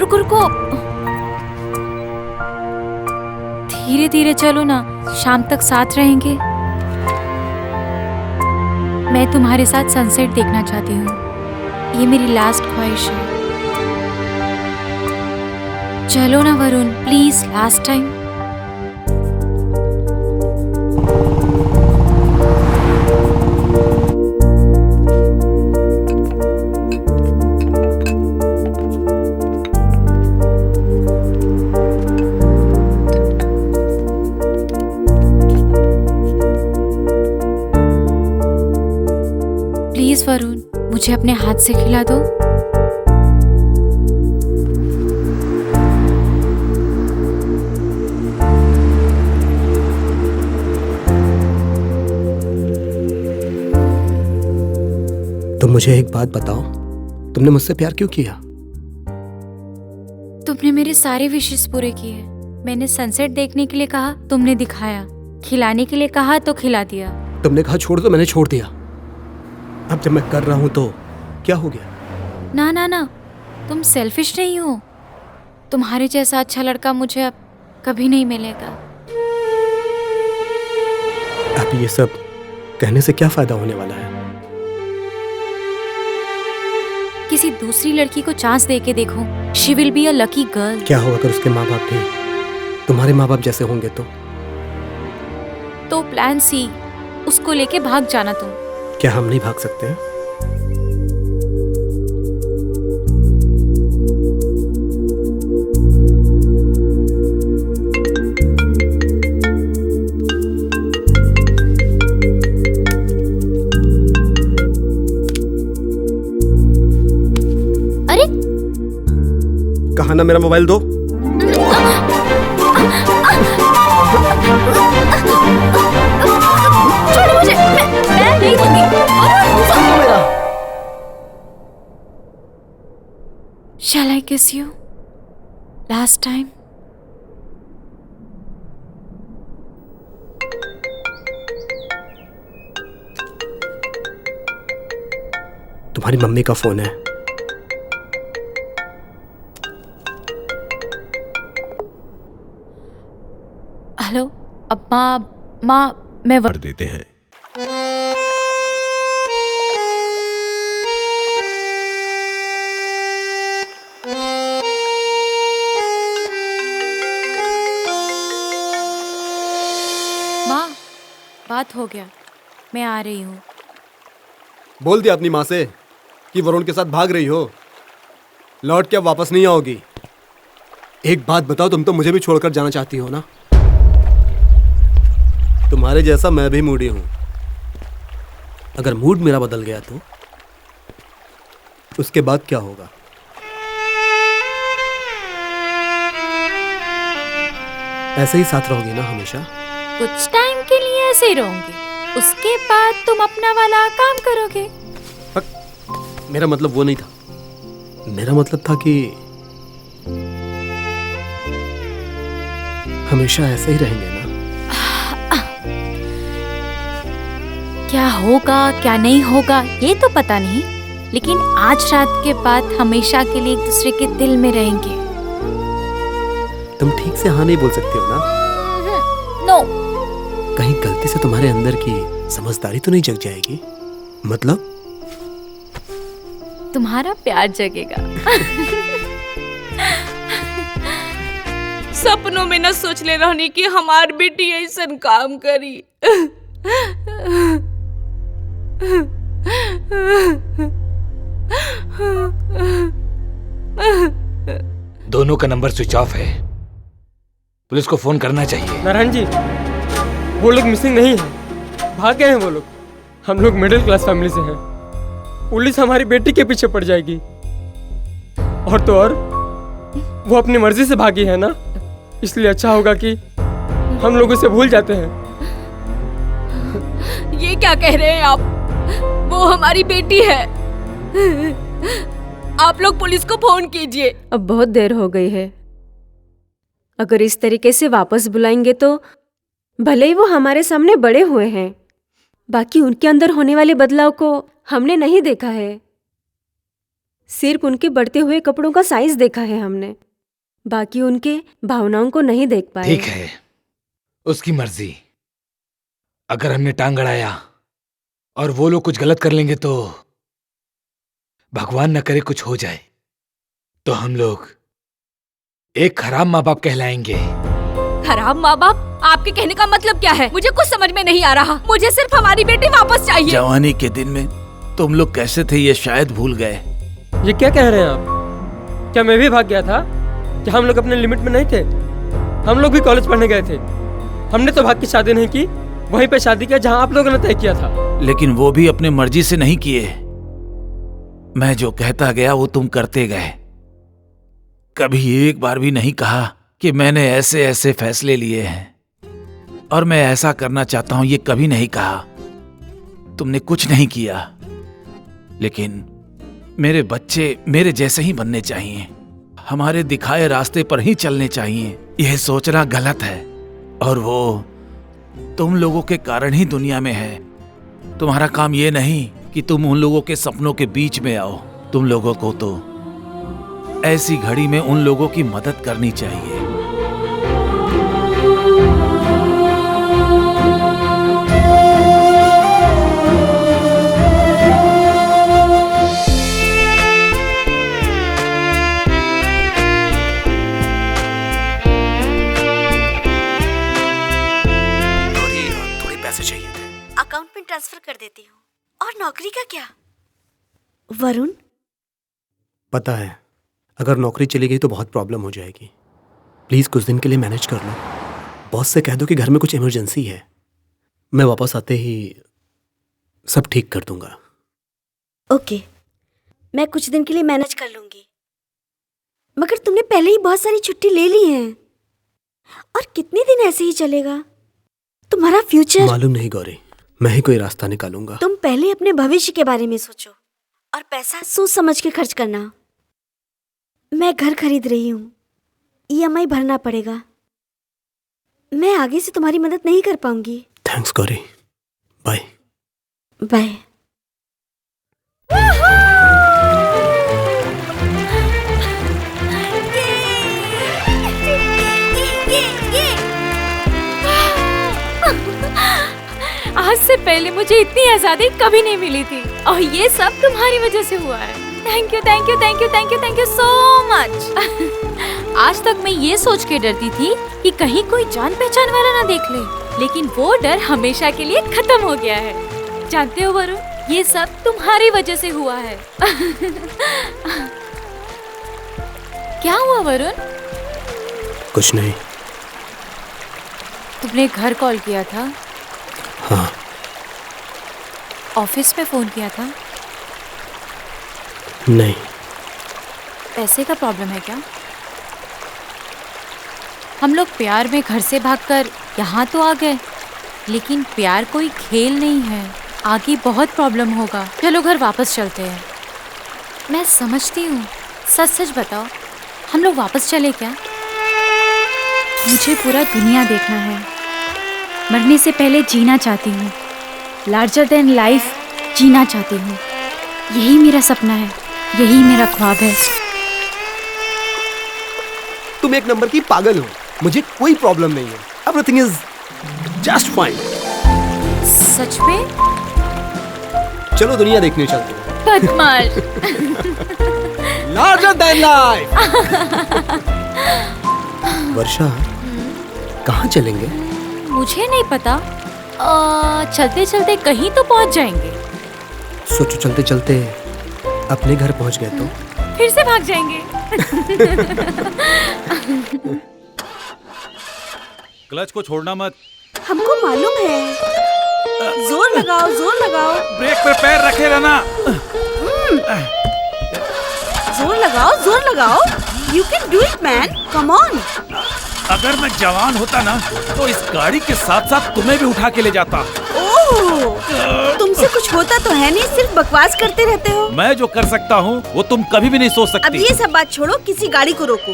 रुको रुको, धीरे धीरे चलो ना, शाम तक साथ रहेंगे। मैं तुम्हारे साथ सनसेट देखना चाहती हूँ। ये मेरी लास्ट ख्वाहिश है। चलो ना Varun, please last time. Please Varun, मुझे अपने हाथ से खिला दो। तुम मुझे एक बात बताओ, तुमने मुझसे प्यार क्यों किया? तुमने मेरे सारे विशेष पूरे किए। मैंने सनसेट देखने के लिए कहा, तुमने दिखाया। खिलाने के लिए कहा तो खिला दिया। तुमने कहा छोड़ दो, मैंने छोड़ दिया। अब जब मैं कर रहा हूं तो क्या हो गया? ना ना ना, तुम सेल्फिश नहीं हो। तुम्हारे जैसा अच्छा लड़का मुझे अब कभी नहीं मिलेगा। अब ये सब कहने से क्या फायदा होने वाला है? किसी दूसरी लड़की को चांस दे के देखो। She will be a lucky girl. क्या होगा अगर उसके माँ बाप भी तुम्हारे माँ बाप जैसे होंगे तो प्लान सी, उसको लेके भाग जाना तुम। क्या हम नहीं भाग सकते हैं? अरे कहा ना मेरा मोबाइल दो। छोड़ो मुझे, मैं नहीं दूंगी। Shall I kiss you? Last time? तुम्हारी मम्मी का फोन है। हेलो, अब माँ मैं कर देते हैं। माँ, बात हो गया, मैं आ रही हूँ। बोल दिया अपनी माँ से कि वरुण के साथ भाग रही हो, लौट के अब वापस नहीं आओगी। एक बात बताओ, तुम तो मुझे भी छोड़कर जाना चाहती हो ना? तुम्हारे जैसा मैं भी मूडी हूं। अगर मूड मेरा बदल गया तो उसके बाद क्या होगा? ऐसे ही साथ रहोगी ना हमेशा? कुछ टाइम के लिए ऐसे ही रहूंगी, उसके बाद तुम अपना वाला काम करोगे। मेरा मतलब वो नहीं था। मेरा मतलब था कि हमेशा ऐसे ही रहेंगे ना? क्या होगा क्या नहीं होगा ये तो पता नहीं, लेकिन आज रात के बाद हमेशा के लिए एक दूसरे के दिल में रहेंगे। तुम ठीक से हाँ नहीं बोल सकती हो ना? नो। कहीं गलती से तुम्हारे अंदर की समझदारी तो नहीं जग जाएगी? मतलब तुम्हारा प्यार जगेगा। सपनों में न सोच ले रहनी कि हमार बेटी ऐसा काम करी। दोनों का नंबर स्विच ऑफ है, पुलिस को फोन करना चाहिए। नारायण जी, वो लोग मिसिंग नहीं है, भाग गए हैं वो लोग। हम लोग मिडिल क्लास फैमिली से हैं, पुलिस हमारी बेटी के पीछे पड़ जाएगी। और तो और वो अपनी मर्जी से भागी है ना, इसलिए अच्छा होगा कि हम लोग उसे भूल जाते हैं। ये क्या कह रहे हैं आप? वो हमारी बेटी है। आप लोग पुलिस को फोन कीजिए। अब बहुत देर हो गई है। अगर इस तरीके से वापस बुलाएंगे तो भले ही वो हमारे सामने बड़े हुए हैं, बाकी उनके अंदर होने वाले बदलाव को हमने नहीं देखा है। सिर्फ उनके बढ़ते हुए कपड़ों का साइज देखा है हमने, बाकी उनके भावनाओं को नहीं देख पाए। ठीक है, उसकी मर्जी। अगर हमने टांग अड़ाया और वो लोग कुछ गलत कर लेंगे तो भगवान न करे कुछ हो जाए तो हम लोग एक खराब माँ बाप कहलाएंगे। खराब माँ बाप? आपके कहने का मतलब क्या है? मुझे कुछ समझ में नहीं आ रहा। मुझे सिर्फ हमारी बेटी वापस चाहिए। जवानी के दिन में तुम लोग कैसे थे ये शायद भूल गए। ये क्या कह रहे हैं आप? क्या मैं भी भाग गया था? क्या हम लोग अपने लिमिट में नहीं थे? हम लोग भी कॉलेज पढ़ने गए थे। हमने तो भाग की शादी नहीं की, वहीं पे शादी किया जहाँ आप लोगों ने तय किया था। लेकिन वो भी अपने मर्जी से नहीं किए। मैं जो कहता गया वो तुम करते गए। कभी एक बार भी नहीं कहा कि मैंने ऐसे ऐसे फैसले लिए हैं और मैं ऐसा करना चाहता हूं, ये कभी नहीं कहा। तुमने कुछ नहीं किया। लेकिन मेरे बच्चे मेरे जैसे ही बनने चाहिए, हमारे दिखाए रास्ते पर ही चलने चाहिए। यह सोचना गलत है और वो तुम लोगों के कारण ही दुनिया में है। तुम्हारा काम ये नहीं कि तुम उन लोगों के सपनों के बीच में आओ। तुम लोगों को तो ऐसी घड़ी में उन लोगों की मदद करनी चाहिए। थोड़े पैसे चाहिए थे। अकाउंट में ट्रांसफर कर देती हूँ। और नौकरी का क्या? वरुण, पता है अगर नौकरी चली गई तो बहुत प्रॉब्लम हो जाएगी। प्लीज कुछ दिन के लिए मैनेज कर लो। बॉस से कह दो कि घर में कुछ इमरजेंसी है। मैं वापस आते ही सब ठीक कर दूंगा। ओके, मैं कुछ दिन के लिए मैनेज कर लूंगी। मगर तुमने पहले ही बहुत सारी छुट्टी ले ली है। और कितने दिन ऐसे ही चलेगा? तुम्हारा फ्यूचर मालूम नहीं गौरी, मैं ही कोई रास्ता निकालूंगा। तुम पहले अपने भविष्य के बारे में सोचो और पैसा सोच समझ के खर्च करना। मैं घर खरीद रही हूँ, EMI भरना पड़ेगा। मैं आगे से तुम्हारी मदद नहीं कर पाऊंगी। Thanks Gauri, bye bye. आज से पहले मुझे इतनी आजादी कभी नहीं मिली थी और ये सब तुम्हारी वजह से हुआ है। Thank you thank you thank you thank you thank you so much. आज तक मैं ये सोच के डरती थी कि कहीं कोई जान पहचान वाला ना देख ले, लेकिन वो डर हमेशा के लिए खत्म हो गया है। जानते हो वरुण, ये सब तुम्हारी वजह से हुआ है। क्या हुआ वरुण? कुछ नहीं। तुमने घर कॉल किया था? हाँ। ऑफिस में फोन किया था? नहीं। पैसे का प्रॉब्लम है क्या? हम लोग प्यार में घर से भागकर यहाँ तो आ गए, लेकिन प्यार कोई खेल नहीं है। आगे बहुत प्रॉब्लम होगा। चलो घर वापस चलते हैं। मैं समझती हूँ। सच सच बताओ, हम लोग वापस चले क्या? मुझे पूरा दुनिया देखना है। मरने से पहले जीना चाहती हूँ। लार्जर देन लाइफ जीना चाहती हूँ। यही मेरा सपना है, यही मेरा ख्वाब है। तुम एक नंबर की पागल हो। मुझे कोई प्रॉब्लम नहीं है। Everything is just fine. सच में? चलो दुनिया देखने चलते हैं। बदमाश। Larger than life. वर्षा, कहाँ चलेंगे? मुझे नहीं पता। चलते चलते कहीं तो पहुंच जाएंगे। सोचो चलते चलते अपने घर पहुंच गए तो फिर से भाग जाएंगे। क्लच को छोड़ना मत। हमको मालूम है। जोर लगाओ, जोर लगाओ। ब्रेक पे पैर रखे रहना। जोर लगाओ, जोर लगाओ। You can do it, man. Come on. अगर मैं जवान होता ना तो इस गाड़ी के साथ साथ तुम्हें भी उठा के ले जाता। ओह, तुमसे कुछ होता तो है नहीं, सिर्फ बकवास करते रहते हो। मैं जो कर सकता हूँ वो तुम कभी भी नहीं सोच सकती। अब ये सब बात छोड़ो, किसी गाड़ी को रोको।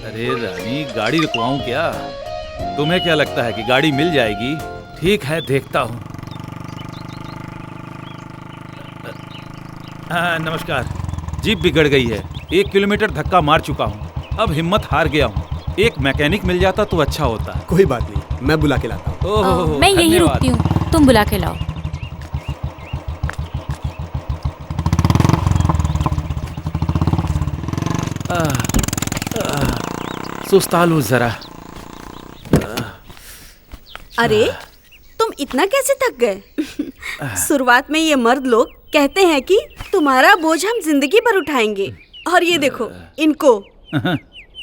अरे रानी, गाड़ी रुकवाऊं क्या? तुम्हें क्या लगता है कि गाड़ी मिल जाएगी? ठीक है, देखता हूँ। नमस्कार। जीप बिगड़ गई है। 1 किलोमीटर धक्का मार चुका हूँ। अब हिम्मत हार गया हूँ। एक मैकेनिक मिल जाता तो अच्छा होता। कोई बात नहीं, मैं बुला के लाता हूँ। ओह, मैं यही धन्यवाद। रुकती हूँ, तुम बुला के लाओ। सुस्तालू जरा। अरे तुम इतना कैसे थक गए? शुरुआत में ये मर्द लोग कहते हैं कि तुम्हारा बोझ हम जिंदगी भर उठाएंगे, और ये देखो इनको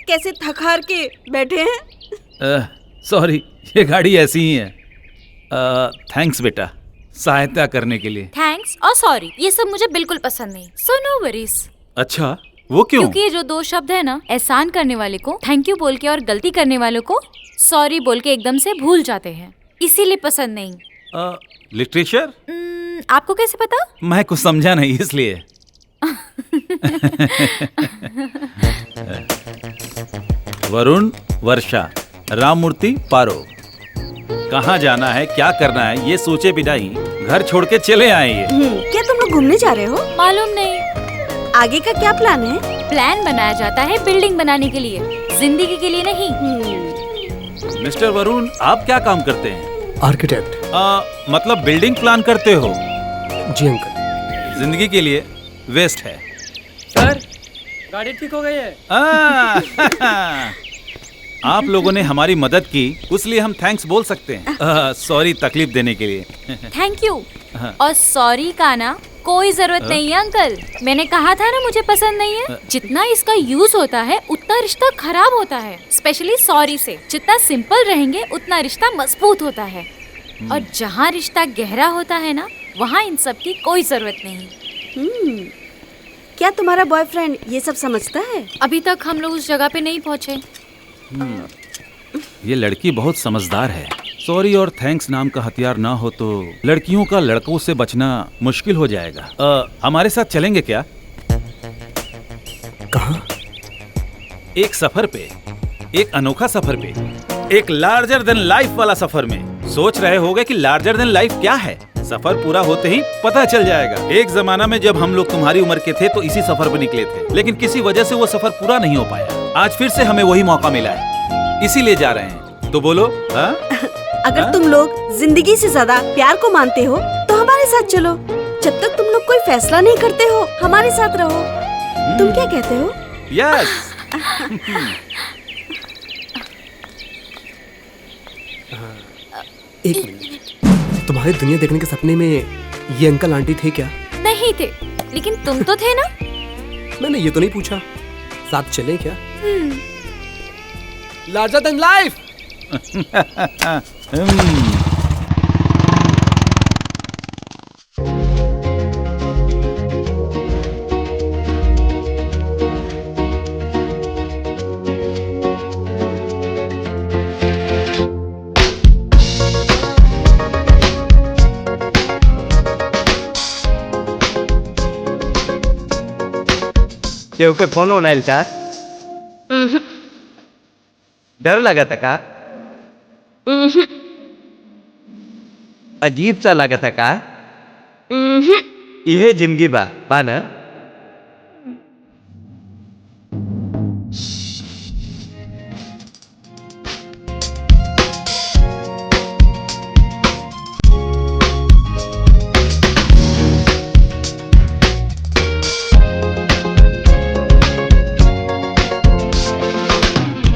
कैसे थक हार के बैठे हैं। सॉरी, ये गाड़ी ऐसी ही है। थैंक्स बेटा, सहायता करने के लिए। थैंक्स और सॉरी ये सब मुझे बिल्कुल पसंद नहीं। So no worries. अच्छा, वो क्यों? क्योंकि ये जो दो शब्द है ना, एहसान करने वाले को थैंक यू बोल के और गलती करने वालों को सॉरी बोल के एकदम से भूल जाते हैं, इसीलिए पसंद नहीं। लिटरेचर? आपको कैसे पता? मैं कुछ समझा नहीं इसलिए। वरुण, वर्षा, राममूर्ति, पारो, कहाँ जाना है, क्या करना है, ये सोचे बिना ही घर छोड़ के चले आए ये। क्या तुम लोग घूमने जा रहे हो? मालूम नहीं। आगे का क्या प्लान है? प्लान बनाया जाता है बिल्डिंग बनाने के लिए, जिंदगी के लिए नहीं। मिस्टर वरुण, आप क्या काम करते हैं? आर्किटेक्ट। मतलब बिल्डिंग प्लान करते हो? जी अंकल। जिंदगी के लिए वेस्ट है। सर, गाड़ी ठीक हो गई है। आप लोगों ने हमारी मदद की, उसलिए हम थैंक्स बोल सकते हैं। सॉरी तकलीफ देने के लिए। थैंक यू और सॉरी का ना कोई जरूरत नहीं है अंकल। मैंने कहा था ना मुझे पसंद नहीं है। जितना इसका यूज होता है उतना रिश्ता खराब होता है, स्पेशली सॉरी से। जितना सिंपल रहेंगे उतना रिश्ता मजबूत होता है, और जहाँ रिश्ता गहरा होता है ना, वहाँ इन सब की कोई जरूरत नहीं। क्या तुम्हारा बॉयफ्रेंड ये सब समझता है? अभी तक हम लोग उस जगह पे नहीं पहुँचे। ये लड़की बहुत समझदार है। सॉरी और थैंक्स नाम का हथियार ना हो तो लड़कियों का लड़कों से बचना मुश्किल हो जाएगा। हमारे साथ चलेंगे क्या? कहाँ? एक सफर पे, एक अनोखा सफर पे, एक लार्जर देन लाइफ वाला सफर में। सोच रहे होगे कि लार्जर देन लाइफ क्या है? सफर पूरा होते ही पता चल जाएगा। एक जमाना में जब हम लोग तुम्हारी उम्र के थे तो इसी सफर पे निकले थे, लेकिन किसी वजह से वो सफर पूरा नहीं हो पाया। आज फिर से हमें वही मौका मिला है, इसीलिए जा रहे हैं। तो बोलो हाँ? अगर तुम लोग जिंदगी से ज्यादा प्यार को मानते हो तो हमारे साथ चलो। जब तक तुम लोग कोई फैसला नहीं करते हो, हमारे साथ रहो। तुम क्या कहते हो? यस। एक मिनट, तुम्हारे दुनिया देखने के सपने में ये अंकल आंटी थे क्या? नहीं थे, लेकिन तुम तो थे ना। मैंने ये तो नहीं पूछा। साथ चलें क्या? Larger than life. केहू पे फोन होना था? डर लगा था का? अजीब सा लगा था का? यह जिंदगी बा ना?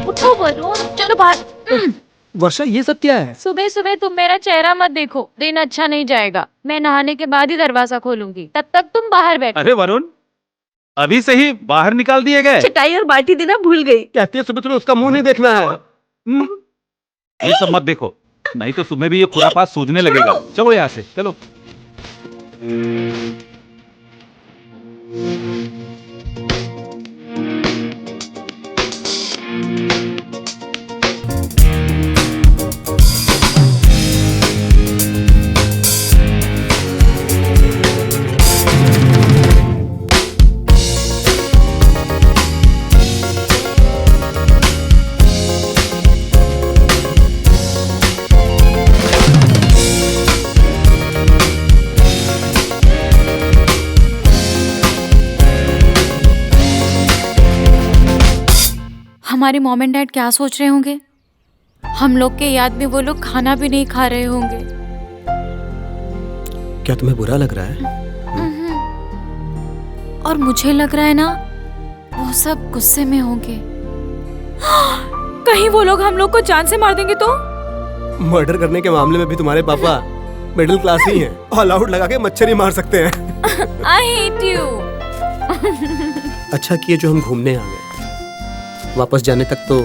उठो वरुण, चलो बाहर। वर्षा, ये सब क्या है? सुबह सुबह तुम मेरा चेहरा मत देखो, दिन अच्छा नहीं जाएगा। मैं नहाने के बाद ही दरवाजा खोलूंगी, तब तक तुम बाहर बैठो। अरे वरुण, अभी से ही बाहर निकाल दिए गए? चटाई और बाल्टी देना भूल गई। कहती है सुबह सुबह उसका मुंह नहीं देखना है। ये सब मत देखो, नहीं तो तुम्हें भी ये खुरापात सूझने लगेगा। चलो यहाँ से चलो। हमारे मॉम एंड डैड क्या सोच रहे होंगे? हम लोग के याद में वो लोग खाना भी नहीं खा रहे होंगे। क्या तुम्हें बुरा लग रहा है? और मुझे लग रहा है ना, वो सब गुस्से में होंगे। कहीं वो लोग हम लोग को जान से मार देंगे तो? मर्डर करने के मामले में भी तुम्हारे पापा मिडिल क्लास ही हैं। ऑल आउट लगा के मच्छर ही मार सकते हैं। I hate you. अच्छा किए जो हम घूमने आ गए। वापस जाने तक तो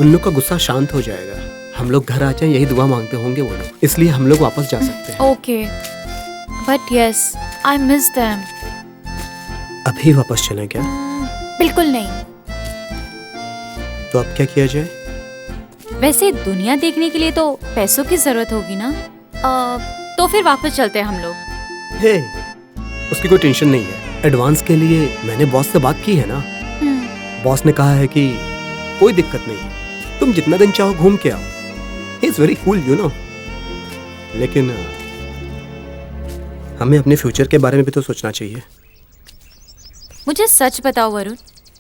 उन लोग का गुस्सा शांत हो जाएगा। हम लोग घर आ जाएं यही दुआ मांगते होंगे वो लोग, इसलिए हम लोग वापस जा सकते हैं। Okay, but yes, I miss them. अभी वापस चलें क्या? बिल्कुल नहीं। तो अब क्या किया जाए? वैसे दुनिया देखने के लिए तो पैसों की जरूरत होगी ना। तो फिर वापस चलते हैं हम लोग। हे, उसकी कोई टेंशन नहीं है। एडवांस के लिए मैंने बॉस से बात की है ना। बॉस ने कहा है कि कोई दिक्कत नहीं है, तुम जितना दिन चाहो घूम के आओ। He is very cool you know. लेकिन हमें अपने फ्यूचर के बारे में भी तो सोचना चाहिए। मुझे सच बताओ वरुण,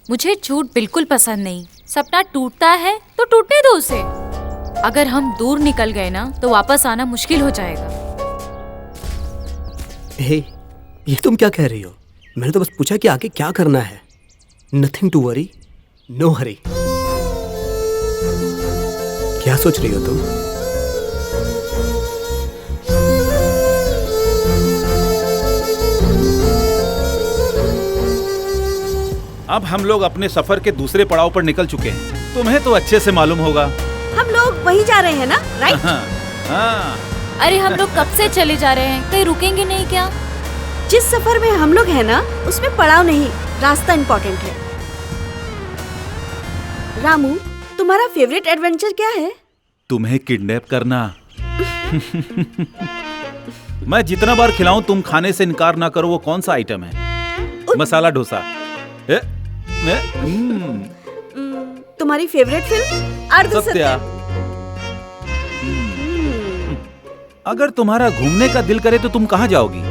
मुझे झूठ बिल्कुल पसंद नहीं। सपना टूटता है तो टूटने दो उसे। अगर हम दूर निकल गए ना तो वापस आना मुश्किल हो जाएगा। हे, ये तुम क्या कह रही हो? मैंने तो बस पूछा कि आगे क्या करना है। Nothing to worry, no hurry. क्या सोच रही हो तुम? अब हम लोग अपने सफर के दूसरे पड़ाव पर निकल चुके हैं। तुम्हें तो अच्छे से मालूम होगा। हम लोग वहीं जा रहे हैं ना, राइट? हाँ। अरे हम लोग कब से चले जा रहे हैं, कहीं रुकेंगे नहीं क्या? जिस सफर में हम लोग हैं ना, उसमें पड़ाव नहीं, रास्ता इम्पोर्टेंट है। रामू, तुम्हारा फेवरेट एडवेंचर क्या है? तुम्हें किडनैप करना। मैं जितना बार खिलाऊं तुम खाने से इनकार ना करो। वो कौन सा आइटम है? मसाला डोसा। तुम्हारी फेवरेट फिल्म? सत्या। अगर तुम्हारा घूमने का दिल करे तो तुम कहाँ जाओगी?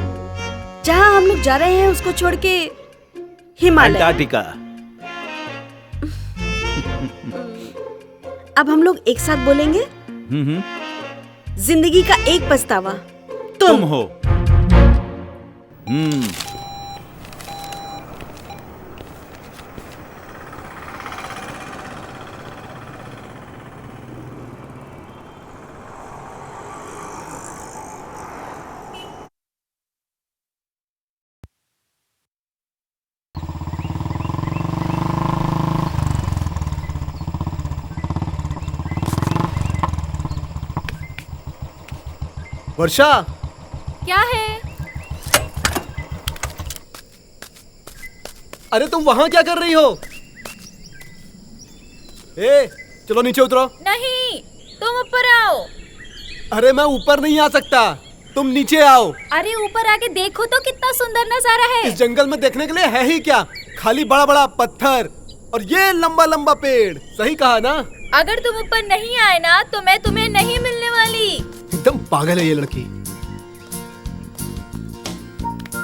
जहाँ हम लोग जा रहे हैं उसको छोड़ के हिमालय। अंटार्कटिका। अब हम लोग एक साथ बोलेंगे। जिंदगी का एक पछतावा तुम हो। वर्षा, क्या है? अरे तुम वहां क्या कर रही हो? चलो नीचे उतरो। नहीं, तुम ऊपर आओ। अरे मैं ऊपर नहीं आ सकता, तुम नीचे आओ। अरे ऊपर आके देखो तो कितना सुंदर नजारा है। इस जंगल में देखने के लिए है ही क्या? खाली बड़ा बड़ा पत्थर और ये लंबा लंबा पेड़। सही कहा ना? अगर तुम ऊपर नहीं आए ना तो मैं तुम्हें नहीं मिलने वाली। एकदम पागल है ये लड़की।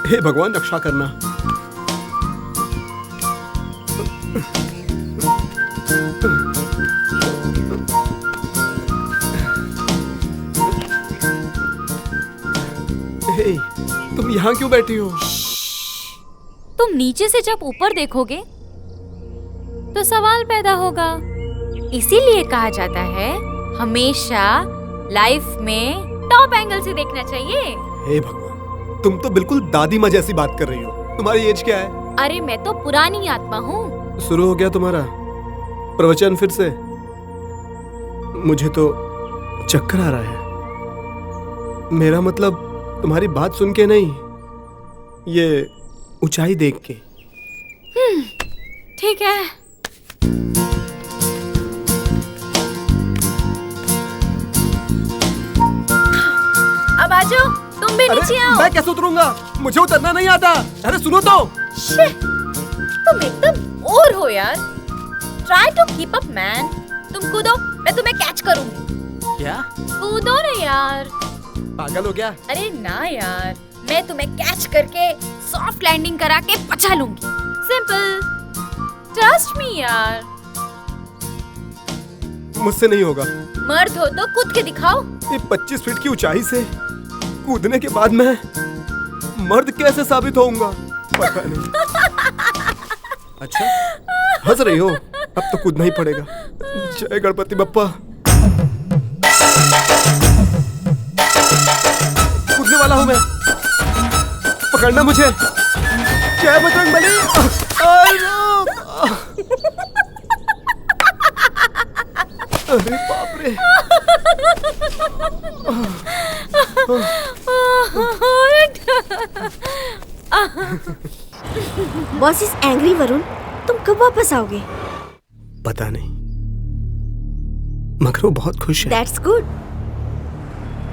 हे भगवान रक्षा करना। हे, तुम यहाँ क्यों बैठी हो? तुम नीचे से जब ऊपर देखोगे तो सवाल पैदा होगा। इसीलिए कहा जाता है हमेशा लाइफ में टॉप एंगल से देखना चाहिए। हे भगवान, तुम तो बिल्कुल दादी माँ जैसी बात कर रही हो। तुम्हारी एज क्या है? अरे मैं तो पुरानी आत्मा हूँ। शुरू हो गया तुम्हारा प्रवचन फिर से? मुझे तो चक्कर आ रहा है। मेरा मतलब तुम्हारी बात सुन के नहीं, ये ऊंचाई देख के। ठीक है। अब आ जाओ, तुम भी नीचे आओ। मैं कैसे उतरूंगा? मुझे उतरना नहीं आता। अरे सुनो तो। तुम एकदम और हो यार। Try to keep up man. तुम कूदो, मैं तुम्हें कैच करूंगी। क्या? कूदो ना यार। पागल हो गया? अरे ना यार, मैं तुम्हें कैच करके सॉफ्ट लैंडिंग करा के बचा लूंगी। सिंपल, ट्रस्ट मी यार। मुझसे नहीं होगा। मर्द हो तो कूद के दिखाओ। ये 25 फीट की ऊंचाई से कूदने के बाद मैं मर्द कैसे साबित होऊंगा? पता नहीं। अच्छा, हंस रही हो? अब तो कूदना ही पड़ेगा। जय गणपति बप्पा। कूदने वाला हूं मैं, पकड़ना मुझे। जय बजरंगबली। अरे बाप रे। बॉस इज एंग्री वरुण, तुम कब वापस आओगे? पता नहीं, मगर वो बहुत खुश है। That's good.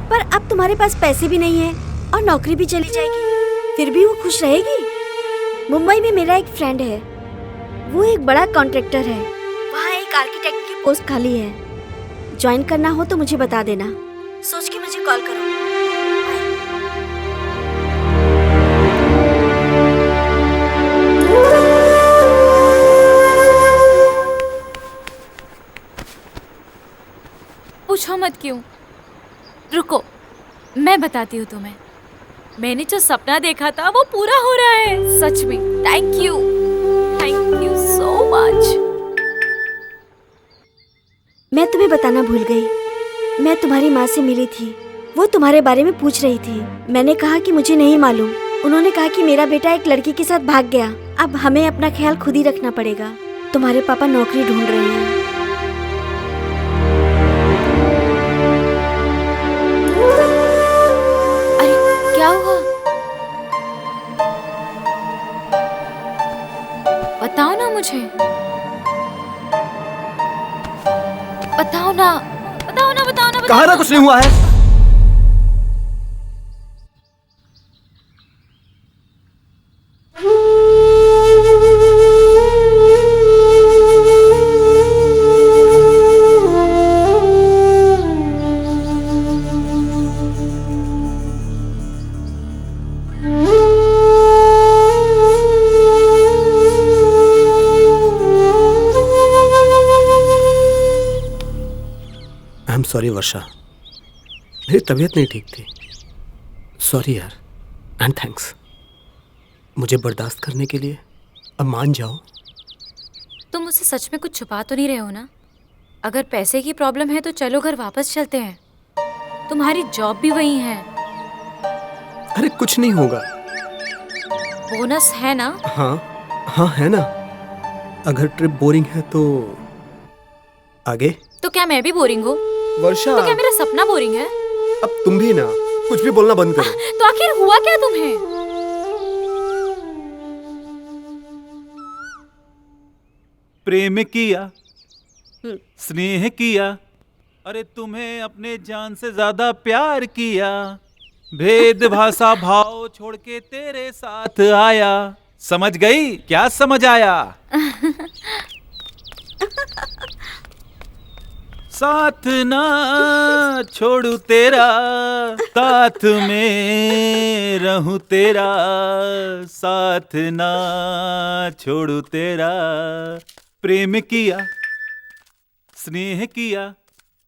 पर अब तुम्हारे पास पैसे भी नहीं है और नौकरी भी चली जाएगी, फिर भी वो खुश रहेगी? मुंबई में मेरा एक फ्रेंड है, वो एक बड़ा कॉन्ट्रैक्टर है, वहाँ एक आर्किटेक्ट की पोस्ट खाली है। ज्वाइन करना हो तो मुझे बता देना, सोच के मुझे कॉल करो। पूछो मत क्यों। रुको, मैं बताती हूँ तुम्हें। मैंने जो सपना देखा था वो पूरा हो रहा है, सच में। Thank you so much. मैं तुम्हें बताना भूल गई, मैं तुम्हारी माँ से मिली थी, वो तुम्हारे बारे में पूछ रही थी। मैंने कहा कि मुझे नहीं मालूम। उन्होंने कहा कि मेरा बेटा एक लड़की के साथ भाग गया, अब हमें अपना ख्याल खुद ही रखना पड़ेगा। तुम्हारे पापा नौकरी ढूंढ रहे हैं। अरे क्या हुआ? बताओ ना मुझे, बताओ ना। कहा ना कुछ नहीं हुआ है। आई एम सॉरी वर्षा, मेरी तबीयत नहीं ठीक थी। सॉरी यार, एंड थैंक्स मुझे बर्दाश्त करने के लिए। अब मान जाओ। तुम मुझसे सच में कुछ छुपा तो नहीं रहे हो ना? अगर पैसे की प्रॉब्लम है तो चलो घर वापस चलते हैं, तुम्हारी जॉब भी वही है। अरे कुछ नहीं होगा। बोनस है ना? हाँ है ना। अगर ट्रिप बोरिंग है तो आगे। तो क्या मैं भी बोरिंग हूँ? वर्षा, तो क्या मेरा सपना बोरिंग है? अब तुम भी ना कुछ भी बोलना बंद करो। तो आखिर हुआ क्या तुम्हें? प्रेम किया, स्नेह किया, अरे तुम्हें अपने जान से ज्यादा प्यार किया, भेद भाषा भाव छोड़ के तेरे साथ आया। समझ गई? क्या समझ आया? साथ ना छोड़ू तेरा, साथ में रहूं तेरा, साथ ना छोड़ू तेरा। प्रेम किया, स्नेह किया,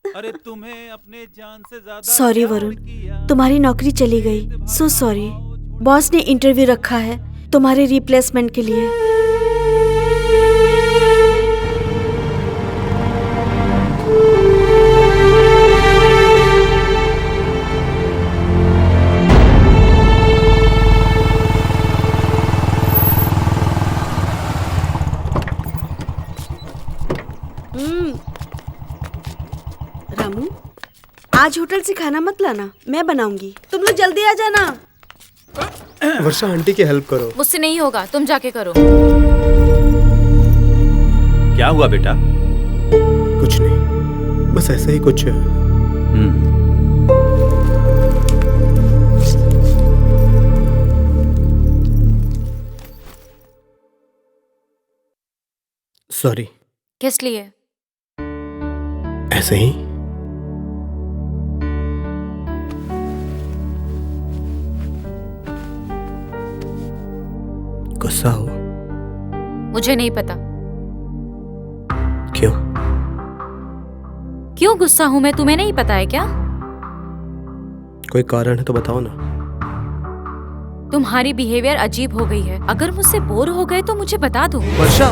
अरे तुम्हें अपने जान से ज्यादा। सॉरी वरुण, तुम्हारी नौकरी चली गई। So sorry. बॉस ने इंटरव्यू रखा है तुम्हारे रिप्लेसमेंट के लिए। रामू, आज होटल से खाना मत लाना, मैं बनाऊंगी। तुम लोग जल्दी आ जाना। वर्षा, आंटी की हेल्प करो। मुझसे नहीं होगा, तुम जाके करो। क्या हुआ बेटा? कुछ नहीं, बस ऐसे ही कुछ। सॉरी। किस लिए? ऐसे ही। गुस्सा हो? मुझे नहीं पता। क्यों? क्यों गुस्सा हूँ मैं, तुम्हें नहीं पता है क्या? कोई कारण है तो बताओ ना। तुम्हारी बिहेवियर अजीब हो गई है। अगर मुझसे बोर हो गए तो मुझे बता दो। वर्षा,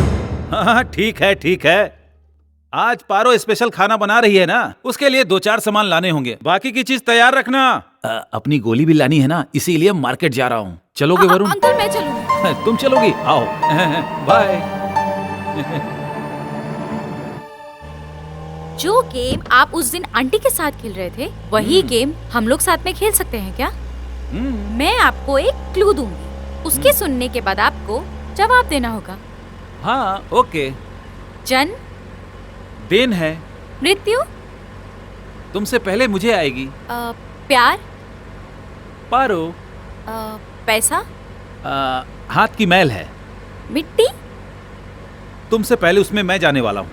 हाँ ठीक है ठीक है। आज पारो स्पेशल खाना बना रही है ना, उसके लिए 2-4 सामान लाने होंगे। बाकी की चीज तैयार रखना। अपनी गोली भी लानी है ना, इसीलिए मार्केट जा रहा हूँ। चलोगे वरुण? अंकल मैं चलूंगी। तुम चलोगी? आओ। बाय। जो गेम आप उस दिन आंटी के साथ खेल रहे थे, वही गेम हम लोग साथ में खेल सकते हैं क्या? मैं आपको एक क्लू दूंगी, उसके सुनने के बाद आपको जवाब देना होगा। हाँ ओके। जन्म, दिन है, मृत्यु, तुमसे पहले मुझे आएगी। प्यार, पारो, पैसा, हाथ की मैल है। मिट्टी। तुमसे पहले उसमें मैं जाने वाला हूँ।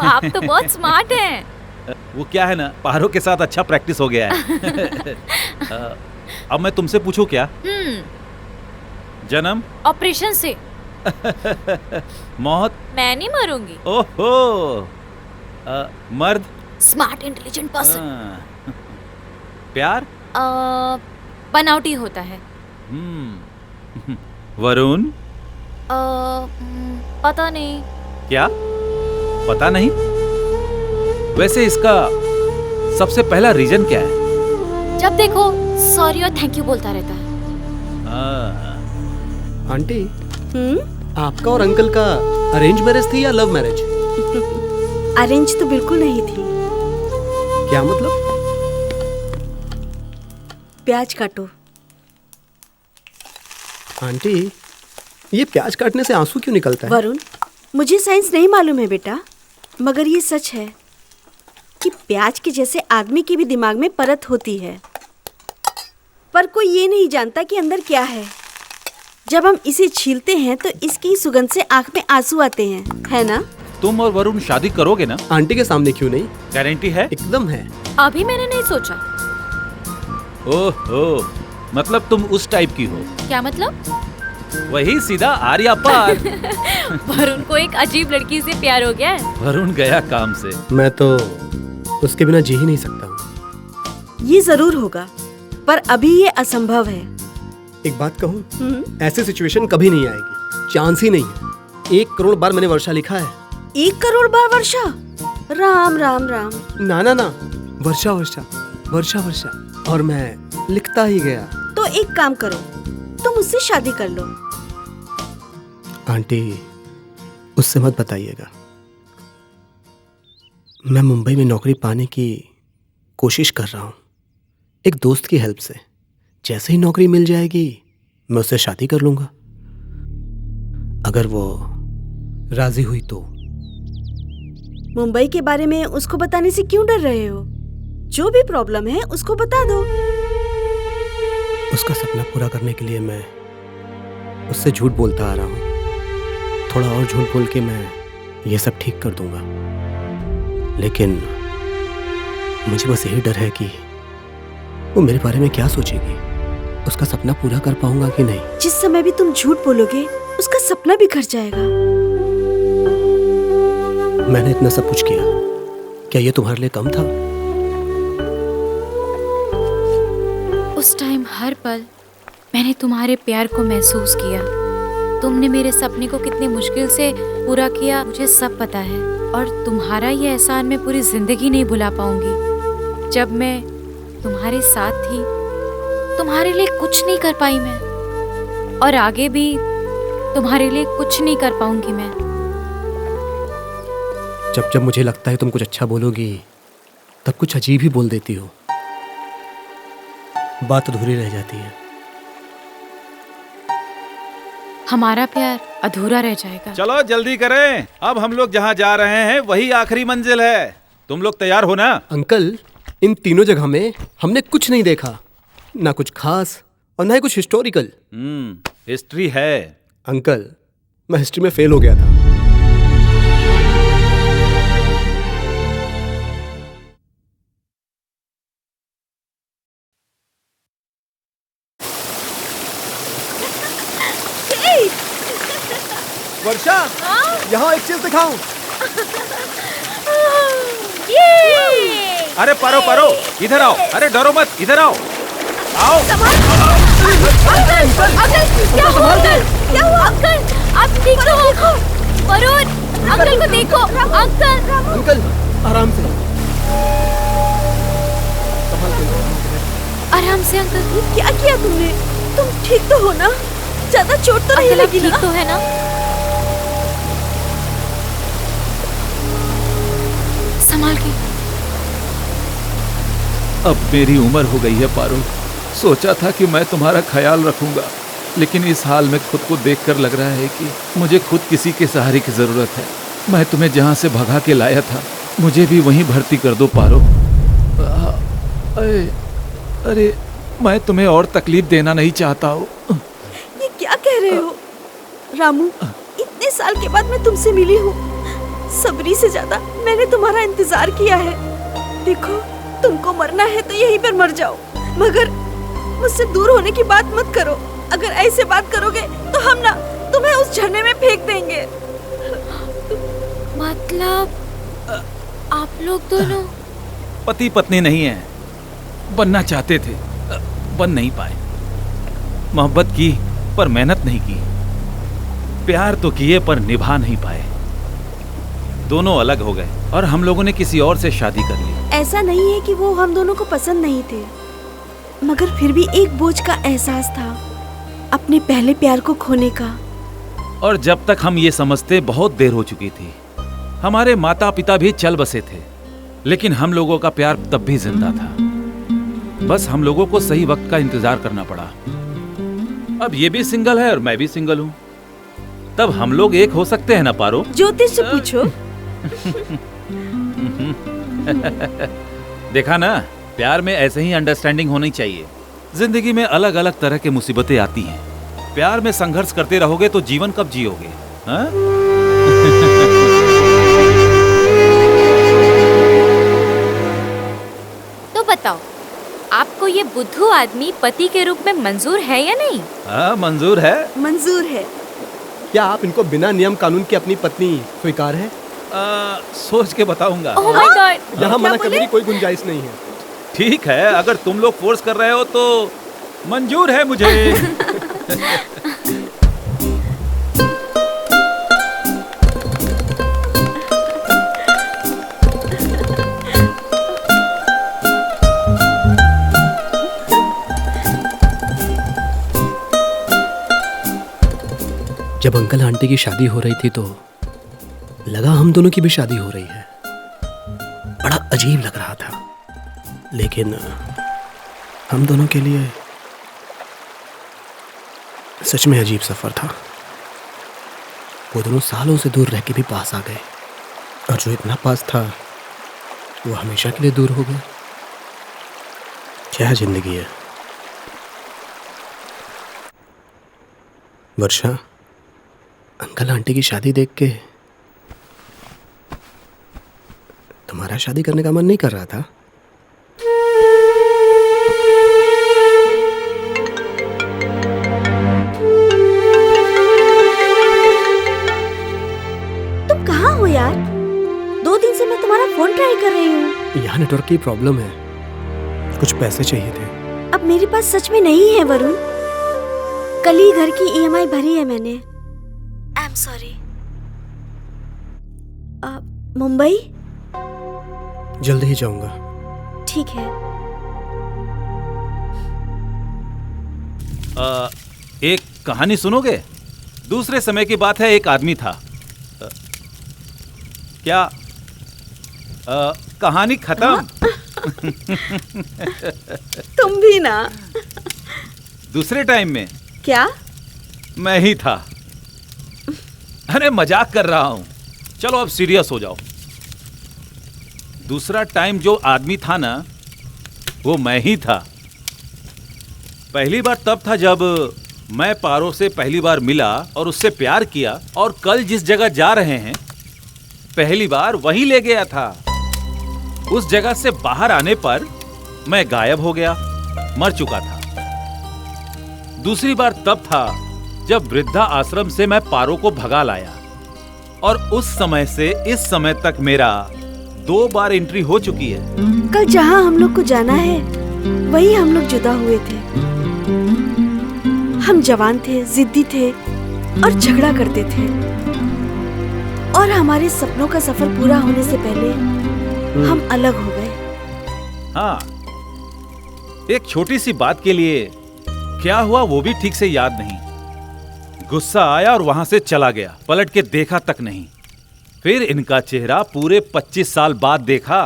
आप तो बहुत स्मार्ट हैं। वो क्या है ना, पारो के साथ अच्छा प्रैक्टिस हो गया है। अब मैं तुमसे पूछूं क्या? जन्म, ऑपरेशन से। मौत, मैं नहीं मरूंगी। ओहो। मर्द, स्मार्ट इंटेलिजेंट पर्सन। प्यार, बनावटी होता है। वरुण, पता नहीं। क्या पता नहीं? वैसे इसका सबसे पहला रीजन क्या है? जब देखो सॉरी और थैंक यू बोलता रहता है। आंटी, आपका और अंकल का अरेंज मैरिज थी या लव मैरिज? अरेंज तो बिल्कुल नहीं थी। क्या मतलब? प्याज काटो। आंटी, ये प्याज काटने से आंसू क्यों निकलता है? वरुण, मुझे साइंस नहीं मालूम है बेटा, मगर ये सच है कि प्याज के जैसे आदमी के भी दिमाग में परत होती है, पर कोई ये नहीं जानता कि अंदर क्या है। जब हम इसे छीलते हैं तो इसकी सुगंध से आंख में आंसू आते हैं, है ना? तुम और वरुण शादी करोगे ना? आंटी के सामने क्यों नहीं? गारंटी है? एकदम है। अभी मैंने नहीं सोचा। ओहो, मतलब तुम उस टाइप की हो। क्या मतलब? वही सीधा आर्या पार। वरुण को एक अजीब लड़की से प्यार हो गया है। वरुण गया काम से। मैं तो उसके बिना जी ही नहीं सकता हूँ। ये जरूर होगा, पर अभी ये असंभव है। एक बात कहूँ, ऐसी सिचुएशन कभी नहीं आएगी, चांस ही नहीं है। 1 करोड़ बार मैंने वर्षा लिखा है। 1 करोड़ बार वर्षा? राम राम राम। ना ना ना, वर्षा वर्षा वर्षा वर्षा, और मैं लिखता ही गया। तो एक काम करो, तुम मुझसे शादी कर लो। आंटी, उससे मत बताइएगा। मैं मुंबई में नौकरी पाने की कोशिश कर रहा हूँ, एक दोस्त की हेल्प से। जैसे ही नौकरी मिल जाएगी मैं उससे शादी कर लूंगा, अगर वो राजी हुई तो। मुंबई के बारे में उसको बताने से क्यों डर रहे हो? जो भी प्रॉब्लम है उसको बता दो। उसका सपना पूरा करने के लिए मैं उससे झूठ बोलता आ रहा हूँ। थोड़ा और झूठ बोल के मैं ये सब ठीक कर दूंगा, लेकिन मुझे बस यही डर है कि वो मेरे बारे में क्या सोचेगी, उसका सपना पूरा कर पाऊंगा कि नहीं। जिस समय भी तुम झूठ बोलोगे उसका सपना बिखर जाएगा। मैंने इतना सब कुछ किया, क्या ये तुम्हारे लिए कम था? उस टाइम हर पल मैंने तुम्हारे प्यार को महसूस किया। तुमने मेरे सपने को कितने मुश्किल से पूरा किया, मुझे सब पता है। और तुम्हारा ये एहसान मैं पूरी जिंदगी नहीं भुला पाऊंगी। जब मैं तुम्हारे साथ थी, तुम्हारे लिए कुछ नहीं कर पाई मैं, और आगे भी तुम्हारे लिए कुछ नहीं कर पाऊंगी मैं। जब जब मुझे लगता है तुम कुछ अच्छा बोलोगी, तब कुछ अजीब ही बोल देती हो। बात अधूरी रह जाती है। हमारा प्यार अधूरा रह जाएगा। चलो जल्दी करें, अब हम लोग जहाँ जा रहे हैं वही आखिरी मंजिल है। तुम लोग तैयार हो ना? अंकल, इन तीनों जगह में हमने कुछ नहीं देखा, ना कुछ खास और ना ही कुछ हिस्टोरिकल। हिस्ट्री है। अंकल, मैं हिस्ट्री में फेल हो गया था। वर्षा, यहाँ एक चीज दिखाऊं। ये अरे पारो पारो, इधर आओ। अरे डरो मत, इधर आओ। आओ। क्या हुआ अंकल? क्या हुआ अंकल? आप ठीक तो हो? वरुण, अंकल को देखो। अंकल अंकल आराम से, आराम से अंकल। क्या किया तुमने? तुम ठीक तो हो ना? ज्यादा चोट तो नहीं लगी ना? ठीक तो है ना? संभाल के। अब मेरी उम्र हो गई है पारो। सोचा था कि मैं तुम्हारा ख्याल रखूंगा, लेकिन इस हाल में खुद को देखकर लग रहा है कि मुझे खुद किसी के सहारे की जरूरत है। मैं तुम्हें जहां से भगा के लाया था, मुझे भी वहीं भर्ती कर दो पारो। अरे मैं तुम्हें और तकलीफ देना नहीं चाहता हूँ। ये क्या कह रहे हो रामू? इतने साल के बाद मैं तुमसे मिली हूँ। सबरी से ज्यादा मैंने तुम्हारा इंतजार किया है। देखो, तुमको मरना है तो यहीं पर मर जाओ, मगर मुझसे दूर होने की बात मत करो। अगर ऐसे बात करोगे तो हम ना तुम्हें उस झरने में फेंक देंगे। मतलब आप लोग दोनों पति पत्नी नहीं है, बनना चाहते थे, बन नहीं पाए। मोहब्बत की पर मेहनत नहीं की, प्यार तो किए पर निभा नहीं पाए। दोनों अलग हो गए और हम लोगों ने किसी और से शादी कर ली। ऐसा नहीं है कि वो हम दोनों को पसंद नहीं थे, मगर फिर भी एक बोझ का एहसास था अपने पहले प्यार को खोने का। और जब तक हम ये समझते बहुत देर हो चुकी थी। हमारे माता पिता भी चल बसे थे, लेकिन हम लोगों का प्यार तब भी जिंदा था। बस हम लोगों को सही वक्त का इंतजार करना पड़ा। अब ये भी सिंगल है और मैं भी सिंगल हूँ, तब हम लोग एक हो सकते हैं ना पारो? ज्योतिष से पूछो। देखा ना, प्यार में ऐसे ही अंडरस्टैंडिंग होनी चाहिए। जिंदगी में अलग अलग तरह की मुसीबतें आती हैं। प्यार में संघर्ष करते रहोगे तो जीवन कब जियोगे? हाँ? तो बताओ, आपको ये बुद्धू आदमी पति के रूप में मंजूर है या नहीं? हाँ, मंजूर है। मंजूर है। क्या आप इनको बिना नियम कानून की अपनी पत्नी स्वीकार है? सोच के बताऊंगा। Oh my God. यहाँ मना करने की कोई गुंजाइश नहीं है। ठीक है, अगर तुम लोग फोर्स कर रहे हो तो मंजूर है मुझे। जब अंकल आंटी की शादी हो रही थी तो लगा हम दोनों की भी शादी हो रही है। बड़ा अजीब लग रहा था, लेकिन हम दोनों के लिए सच में अजीब सफर था। वो दोनों सालों से दूर रह के भी पास आ गए, और जो इतना पास था वो हमेशा के लिए दूर हो गया। क्या जिंदगी है। वर्षा, अंकल आंटी की शादी देख के तुम्हारा शादी करने का मन नहीं कर रहा था? तुम कहाँ हो यार? 2 दिन से मैं तुम्हारा फोन ट्राई कर रही हूँ। यहाँ नेटवर्क की प्रॉब्लम है, कुछ पैसे चाहिए थे। अब मेरे पास सच में नहीं है वरुण। कल ही घर की EMI भरी है मैंने। I am sorry. मुंबई? जल्द ही जाऊंगा। ठीक है। एक कहानी सुनोगे? दूसरे समय की बात है, एक आदमी था। क्या कहानी खत्म? तुम भी ना। दूसरे टाइम में क्या? मैं ही था। अरे मजाक कर रहा हूं, चलो अब सीरियस हो जाओ। दूसरा टाइम जो आदमी था ना, वो मैं ही था। पहली बार तब था जब मैं पारो से पहली बार मिला और उससे प्यार किया, और कल जिस जगह जा रहे हैं पहली बार वहीं ले गया था। उस जगह से बाहर आने पर मैं गायब हो गया, मर चुका था। दूसरी बार तब था जब वृद्धा आश्रम से मैं पारो को भगा लाया, और उस समय से इस समय तक मेरा 2 बार एंट्री हो चुकी है। कल जहाँ हम लोग को जाना है वही हम लोग जुदा हुए थे। हम जवान थे, जिद्दी थे और झगड़ा करते थे, और हमारे सपनों का सफर पूरा होने से पहले हम अलग हो गए। हाँ, एक छोटी सी बात के लिए क्या हुआ वो भी ठीक से याद नहीं। गुस्सा आया और वहां से चला गया, पलट के देखा तक नहीं। फिर इनका चेहरा पूरे 25 साल बाद देखा।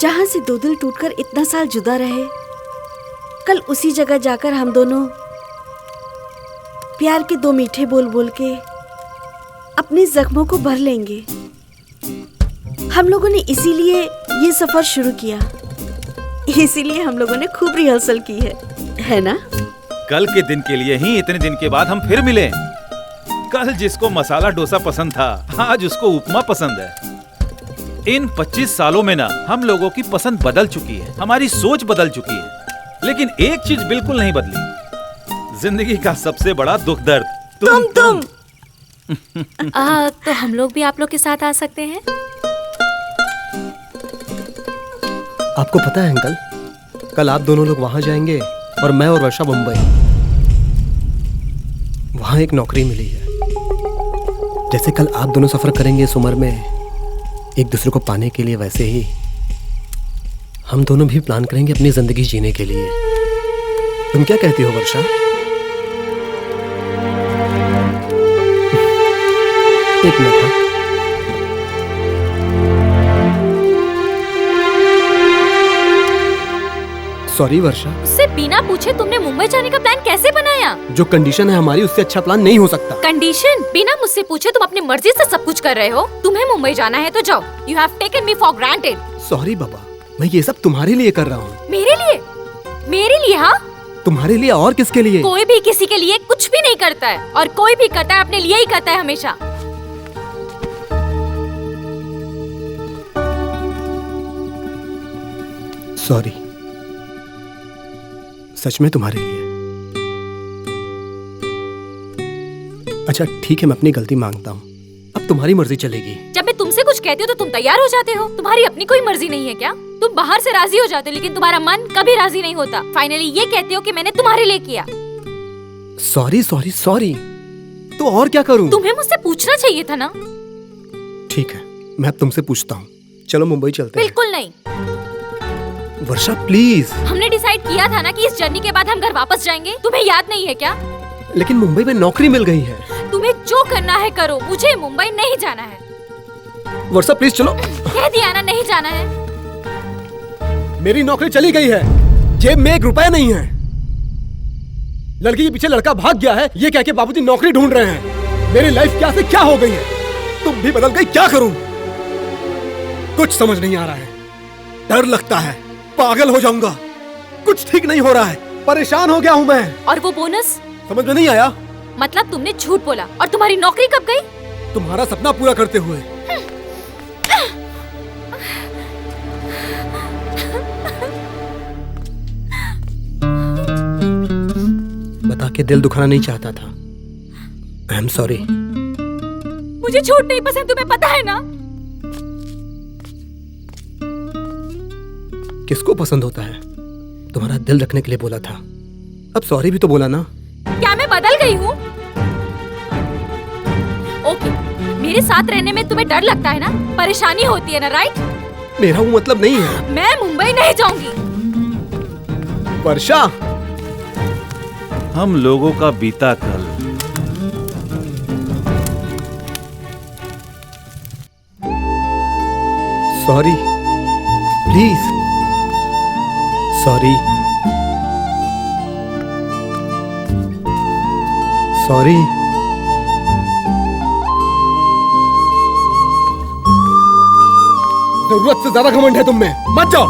जहां से 2 दिल टूटकर इतना साल जुदा रहे, कल उसी जगह जाकर हम दोनों प्यार के 2 मीठे बोल बोल के अपने जख्मों को भर लेंगे। हम लोगों ने इसीलिए ये सफर शुरू किया, इसीलिए हम लोगों ने खूब रिहर्सल की है ना? कल के दिन के लिए ही इतने दिन के बाद हम फिर मिले। कल जिसको मसाला डोसा पसंद था, आज उसको उपमा पसंद है। इन 25 सालों में ना हम लोगों की पसंद बदल चुकी है, हमारी सोच बदल चुकी है, लेकिन एक चीज बिल्कुल नहीं बदली, जिंदगी का सबसे बड़ा दुख दर्द तुम। तो हम लोग भी आप लोग के साथ आ सकते हैं? आपको पता है अंकल, कल आप दोनों लोग वहां जाएंगे और मैं और वर्षा मुंबई। वहां एक नौकरी मिली है। जैसे कल आप दोनों सफर करेंगे इस उम्र में एक दूसरे को पाने के लिए, वैसे ही हम दोनों भी प्लान करेंगे अपनी जिंदगी जीने के लिए। तुम क्या कहती हो वर्षा? एक मिनट। सॉरी वर्षा, उससे बिना पूछे तुमने मुंबई जाने का प्लान कैसे बनाया? जो कंडीशन है हमारी उससे अच्छा प्लान नहीं हो सकता। कंडीशन? बिना मुझसे पूछे तुम अपनी मर्जी से सब कुछ कर रहे हो। तुम्हें मुंबई जाना है तो जाओ। You have taken me for granted. Sorry बाबा, मैं ये सब तुम्हारे लिए कर रहा हूँ। मेरे लिए? मेरे लिए? हाँ, तुम्हारे लिए और किसके लिए? कोई भी किसी के लिए कुछ भी नहीं करता है, और कोई भी करता है अपने लिए ही करता है हमेशा। सॉरी, सच में तुम्हारे लिए। अच्छा ठीक है, मैं अपनी गलती मांगता हूँ। अब तुम्हारी मर्जी चलेगी। जब मैं तुमसे कुछ कहती हूँ तो तुम तैयार हो जाते हो। तुम्हारी अपनी कोई मर्जी नहीं है क्या? तुम बाहर से राजी हो जाते हो लेकिन तुम्हारा मन कभी राजी नहीं होता। फाइनली ये कहते हो कि मैंने तुम्हारे लिए किया। सॉरी सॉरी सॉरी, तो और क्या करूँ? तुम्हें मुझसे पूछना चाहिए था ना। ठीक है, मैं अब तुमसे पूछता हूँ। चलो मुंबई चलते हैं। बिल्कुल नहीं। वर्षा प्लीज। हमने डिसाइड किया था ना कि इस जर्नी के बाद हम घर वापस जाएंगे। तुम्हें याद नहीं है क्या? लेकिन मुंबई में नौकरी मिल गई है। तुम्हें जो करना है करो, मुझे मुंबई नहीं जाना है। वर्षा प्लीज चलो। कह दिया ना, नहीं जाना है। मेरी नौकरी चली गई है, जेब में 1 रुपया नहीं है। लड़की के पीछे लड़का भाग गया है, ये कह के बाबूजी नौकरी ढूंढ रहे हैं। मेरी लाइफ क्या से क्या हो गई है। तुम भी बदल गई, क्या करूं? कुछ समझ नहीं आ रहा है। डर लगता है पागल हो जाऊंगा। कुछ ठीक नहीं हो रहा है, परेशान हो गया हूं मैं। और वो बोनस? समझ में नहीं आया। मतलब तुमने झूठ बोला। और तुम्हारी नौकरी कब गई? तुम्हारा सपना पूरा करते हुए। बता के दिल दुखाना नहीं चाहता था। आई एम सॉरी। मुझे झूठ नहीं पसंद, तुम्हें पता है ना। किसको पसंद होता है? तुम्हारा दिल रखने के लिए बोला था, अब सॉरी भी तो बोला ना। क्या मैं बदल गई हूँ? ओके, मेरे साथ रहने में तुम्हें डर लगता है ना, परेशानी होती है ना, राइट? मेरा वो मतलब नहीं है। मैं मुंबई नहीं जाऊंगी। वर्षा, हम लोगों का बीता कल सॉरी प्लीज। Sorry sorry. जरूरत से ज्यादा घमंड है तुम में, मत जाओ।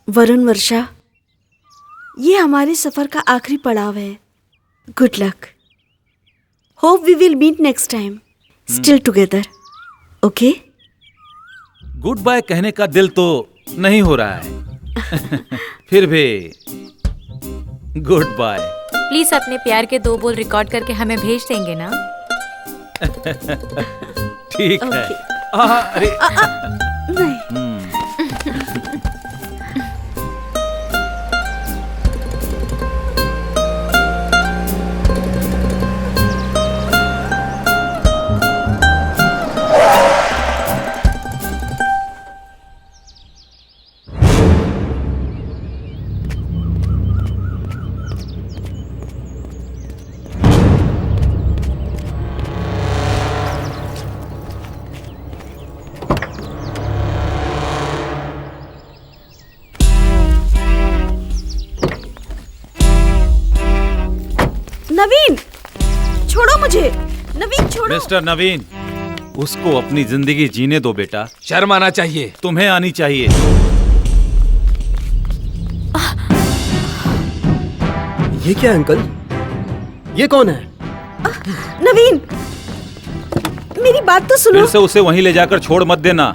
वरुण, वर्षा, ये हमारे सफर का आखिरी पड़ाव है। Good luck. Hope we will meet next time, still together. Okay? Good bye कहने का दिल तो नहीं हो रहा है, फिर भी गुड बाय। प्लीज अपने प्यार के 2 बोल रिकॉर्ड करके हमें भेज देंगे ना? ठीक है। अरे नवीन, छोड़ो मुझे। नवीन छोड़ो। मिस्टर नवीन, उसको अपनी जिंदगी जीने दो बेटा। शर्म आना चाहिए। तुम्हें आनी चाहिए। ये क्या अंकल? ये कौन है? नवीन, मेरी बात तो सुनो। फिर से उसे वहीं ले जाकर छोड़ मत देना।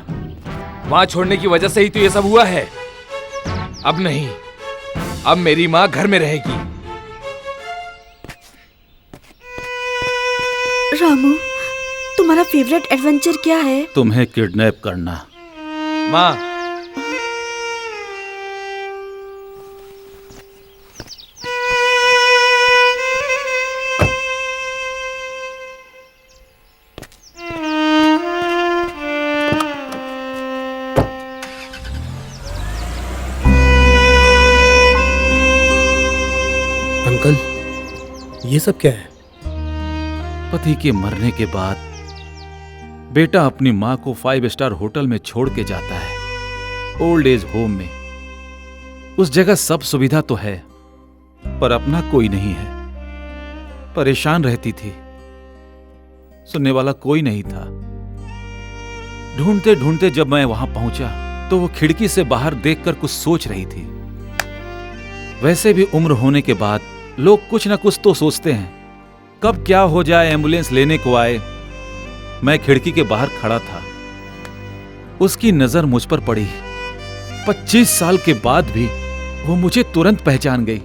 वहां छोड़ने की वजह से ही तो ये सब हुआ है। अब नहीं, अब मेरी माँ घर में रहेगी। रामू, तुम्हारा फेवरेट एडवेंचर क्या है? तुम्हें किडनैप करना। माँ, अंकल, ये सब क्या है? पति के मरने के बाद बेटा अपनी मां को 5 स्टार होटल में छोड़ के जाता है, ओल्ड एज होम में। उस जगह सब सुविधा तो है, पर अपना कोई नहीं है। परेशान रहती थी, सुनने वाला कोई नहीं था। ढूंढते ढूंढते जब मैं वहां पहुंचा तो वो खिड़की से बाहर देखकर कुछ सोच रही थी। वैसे भी उम्र होने के बाद लोग कुछ ना कुछ तो सोचते हैं। कब क्या हो जाए, एम्बुलेंस लेने को आए। मैं खिड़की के बाहर खड़ा था, उसकी नजर मुझ पर पड़ी। 25 साल के बाद भी वो मुझे तुरंत पहचान गई।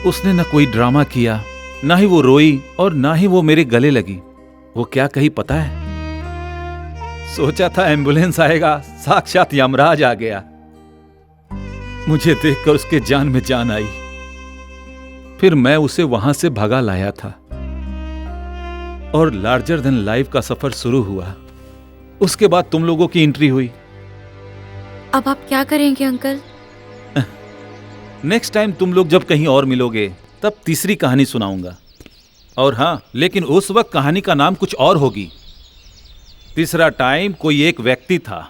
उसने न कोई ड्रामा किया, ना ही वो रोई और ना ही वो मेरे गले लगी। वो क्या कही पता है? सोचा था एम्बुलेंस आएगा, साक्षात यमराज आ गया। मुझे देखकर उसके जान में जान आई। फिर मैं उसे वहां से भगा लाया था और लार्जर देन लाइफ का सफर शुरू हुआ। उसके बाद तुम लोगों की एंट्री हुई। अब आप क्या करेंगे अंकल? नेक्स्ट टाइम तुम लोग जब कहीं और मिलोगे तब तीसरी कहानी सुनाऊंगा। और हां, लेकिन उस वक्त कहानी का नाम कुछ और होगी। तीसरा टाइम कोई एक व्यक्ति था।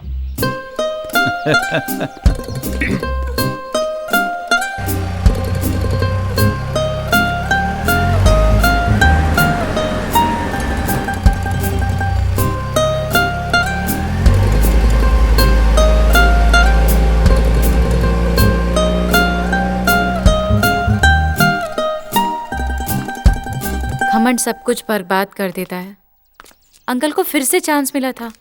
घमंड सब कुछ बर्बाद कर देता है। अंकल को फिर से चांस मिला था,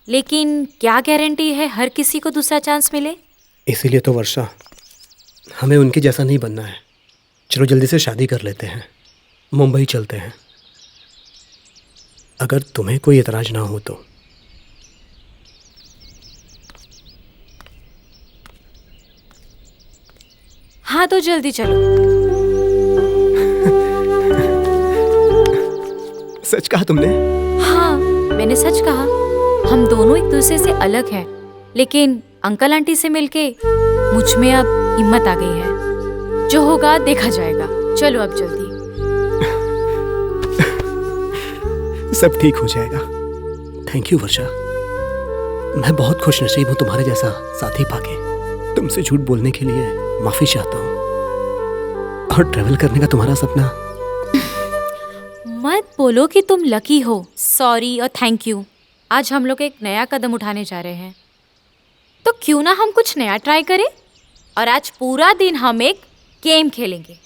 लेकिन क्या गारंटी है हर किसी को दूसरा चांस मिले? इसीलिए तो वर्षा, हमें उनके जैसा नहीं बनना है। चलो जल्दी से शादी कर लेते हैं, मुंबई चलते हैं। अगर तुम्हें कोई एतराज ना हो तो। हाँ तो जल्दी चलो। सच कहा तुमने? हाँ, मैंने सच कहा। हम दोनों एक दूसरे से अलग हैं, लेकिन अंकल आंटी से मिलके मुझ में अब हिम्मत आ गई है। जो होगा देखा जाएगा। चलो अब जल्दी। सब ठीक हो जाएगा। थैंक यू वर्षा, मैं बहुत खुश नसीब हूँ तुम्हारे जैसा साथी पाके। तुमसे झूठ बोलने के लिए माफी चाहता हूँ। और ट्रेवल करने का तुम्हारा सपना। मत बोलो कि तुम लकी हो। सॉरी और थैंक यू। आज हम लोग एक नया कदम उठाने जा रहे हैं, तो क्यों ना हम कुछ नया ट्राई करें। और आज पूरा दिन हम एक गेम खेलेंगे।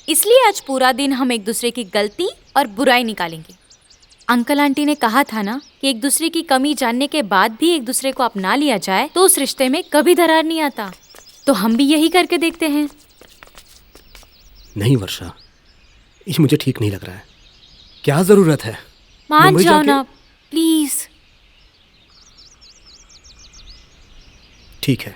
इसलिए आज पूरा दिन हम एक दूसरे की गलती और बुराई निकालेंगे। अंकल आंटी ने कहा था ना कि एक दूसरे की कमी जानने के बाद भी एक दूसरे को अपना लिया जाए तो उस रिश्ते में कभी दरार नहीं आता। तो हम भी यही करके देखते हैं। नहीं वर्षा, ये मुझे ठीक नहीं लग रहा है। क्या जरूरत है? मान मुंबई जाओ जाके- ना प्लीज। ठीक है।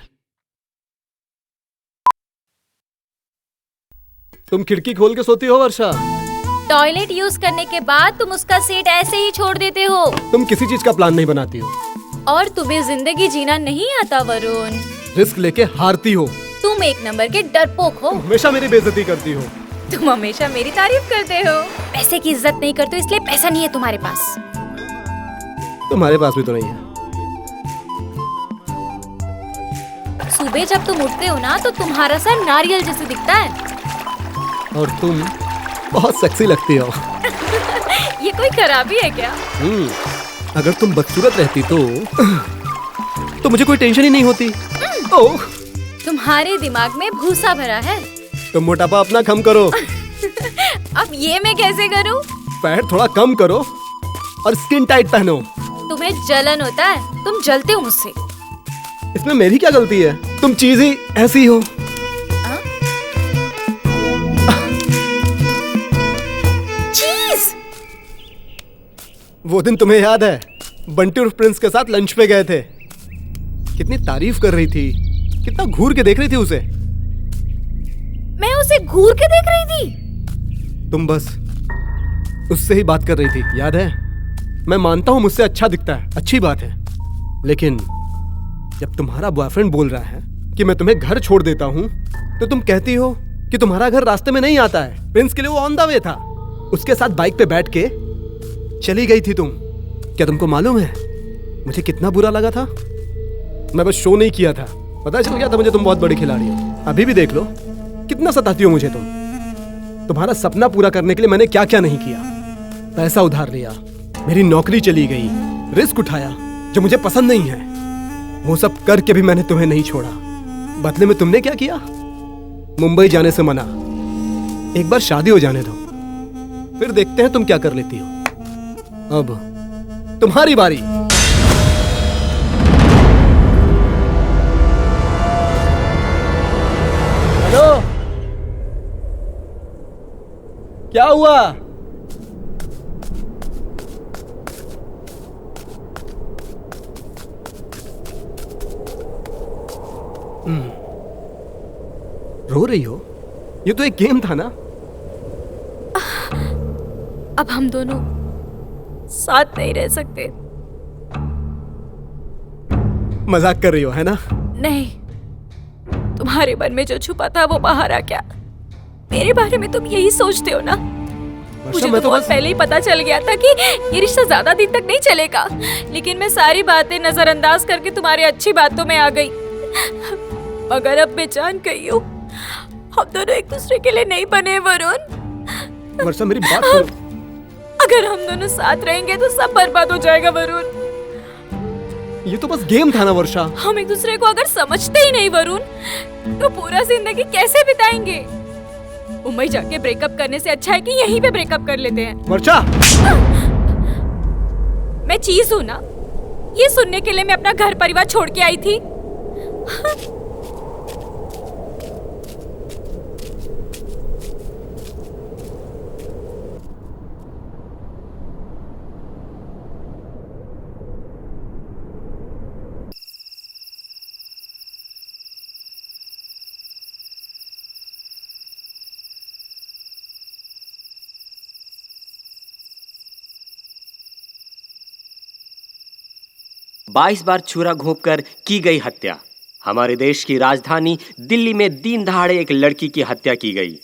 तुम खिड़की खोल के सोती हो वर्षा? टॉयलेट यूज करने के बाद तुम उसका सीट ऐसे ही छोड़ देते हो। तुम किसी चीज का प्लान नहीं बनाती हो और तुम्हें जिंदगी जीना नहीं आता वरुण। रिस्क लेके हारती हो। तुम एक नंबर के डरपोक हो। हमेशा मेरी बेइज्जती करती हो। तुम हमेशा मेरी तारीफ करते हो। पैसे की इज्जत नहीं करते हो इसलिए पैसा नहीं है तुम्हारे पास। तुम्हारे पास भी तो नहीं है। सुबह जब तुम उठते हो ना तो तुम्हारा सर नारियल जैसे दिखता है। और तुम बहुत सेक्सी लगती हो। ये कोई खराबी है क्या? अगर तुम बदसूरत रहती तो मुझे कोई टेंशन ही नहीं होती। ओह, तुम्हारे दिमाग में भूसा भरा है। तुम मोटापा अपना कम करो। अब ये मैं कैसे करूं? फैट थोड़ा कम करो और स्किन टाइट पहनो। तुम्हें जलन होता है, तुम जलते हो मुझसे। इसमें मेरी क्या गलती है? तुम चीज ही ऐसी हो। चीज? वो दिन तुम्हें याद है, बंटी और प्रिंस के साथ लंच पे गए थे। कितनी तारीफ कर रही थी, कितना घूर के देख रही थी उसे। मैं उसे घूर के देख रही थी। तुम बस उससे ही बात कर रही थी, याद है? मैं मानता हूं मुझसे अच्छा दिखता है, अच्छी बात है, लेकिन जब तुम्हारा बॉयफ्रेंड बोल रहा है कि मैं तुम्हें घर छोड़ देता हूं, तो तुम कहती हो कि तुम्हारा घर रास्ते में नहीं आता है। प्रिंस के लिए वो ऑन द वे था, उसके साथ बाइक पे बैठ के चली गई थी तुम। क्या तुमको मालूम है मुझे कितना बुरा लगा था? मैं बस शो नहीं किया था, पता चल गया था मुझे तुम बहुत बड़ी खिलाड़ी हो। अभी भी देख लो कितना सताती हो मुझे तुम। तुम्हारा सपना पूरा करने के लिए मैंने क्या क्या नहीं किया। पैसा उधार लिया, मेरी नौकरी चली गई, रिस्क उठाया जो मुझे पसंद नहीं है। वो सब करके भी मैंने तुम्हें नहीं छोड़ा। बदले में तुमने क्या किया? मुंबई जाने से मना। एक बार शादी हो जाने दो, फिर देखते हैं तुम क्या कर लेती हो। अब तुम्हारी बारी। हेलो, क्या हुआ? रो रही हो? ये तो एक गेम था ना। अब हम दोनों साथ नहीं रह सकते। मजाक कर रही हो है ना? नहीं, तुम्हारे मन में जो छुपा था वो बाहर आ गया। मेरे बारे में तुम यही सोचते हो ना? मुझे तो बहुत पहले ही पता चल गया था कि ये रिश्ता ज्यादा दिन तक नहीं चलेगा, लेकिन मैं सारी बातें नजरअंदाज करके तुम्हारी अच्छी बातों में आ गई। मगर अब मैं जान गई हूँ हम दोनों एक दूसरे के लिए नहीं बने वरुण। वर्षा मेरी बात सुनो। अगर हम दोनों साथ रहेंगे तो सब बर्बाद हो जाएगा वरुण। ये तो बस गेम था ना वर्षा। हम एक दूसरे को अगर समझते ही नहीं वरुण, तो पूरा जिंदगी कैसे बिताएंगे? मुंबई जाके ब्रेकअप करने से अच्छा है कि यहीं पे ब्रेकअप कर लेते हैं। वर्षा, मैं चीज हूँ ना? ये सुनने के लिए मैं अपना घर परिवार छोड़ के आई थी। बाईस बार छुरा घोंपकर की गई हत्या। हमारे देश की राजधानी दिल्ली में दिन दहाड़े एक लड़की की हत्या की गई।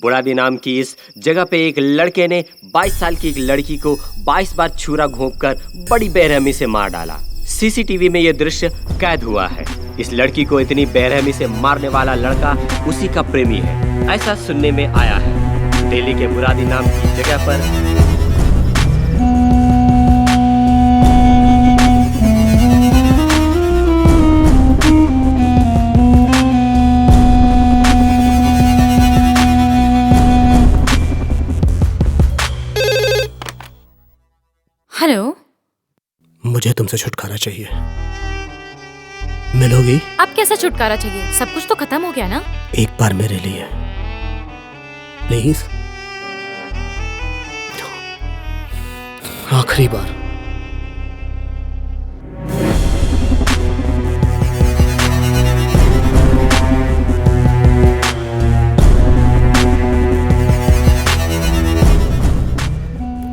बुरादी नाम की इस जगह पे एक लड़के ने 22 साल की एक लड़की को 22 बार छुरा घोंपकर बड़ी बेरहमी से मार डाला। सीसीटीवी में यह दृश्य कैद हुआ है। इस लड़की को इतनी बेरहमी से मारने वाला लड़का उसी का प्रेमी है, ऐसा सुनने में आया है। दिल्ली के बुरादी नाम की जगह पर हेलो, मुझे तुमसे छुटकारा चाहिए। मिलोगी? अब कैसा छुटकारा चाहिए? सब कुछ तो खत्म हो गया ना। एक बार मेरे लिए प्लीज, आखिरी बार।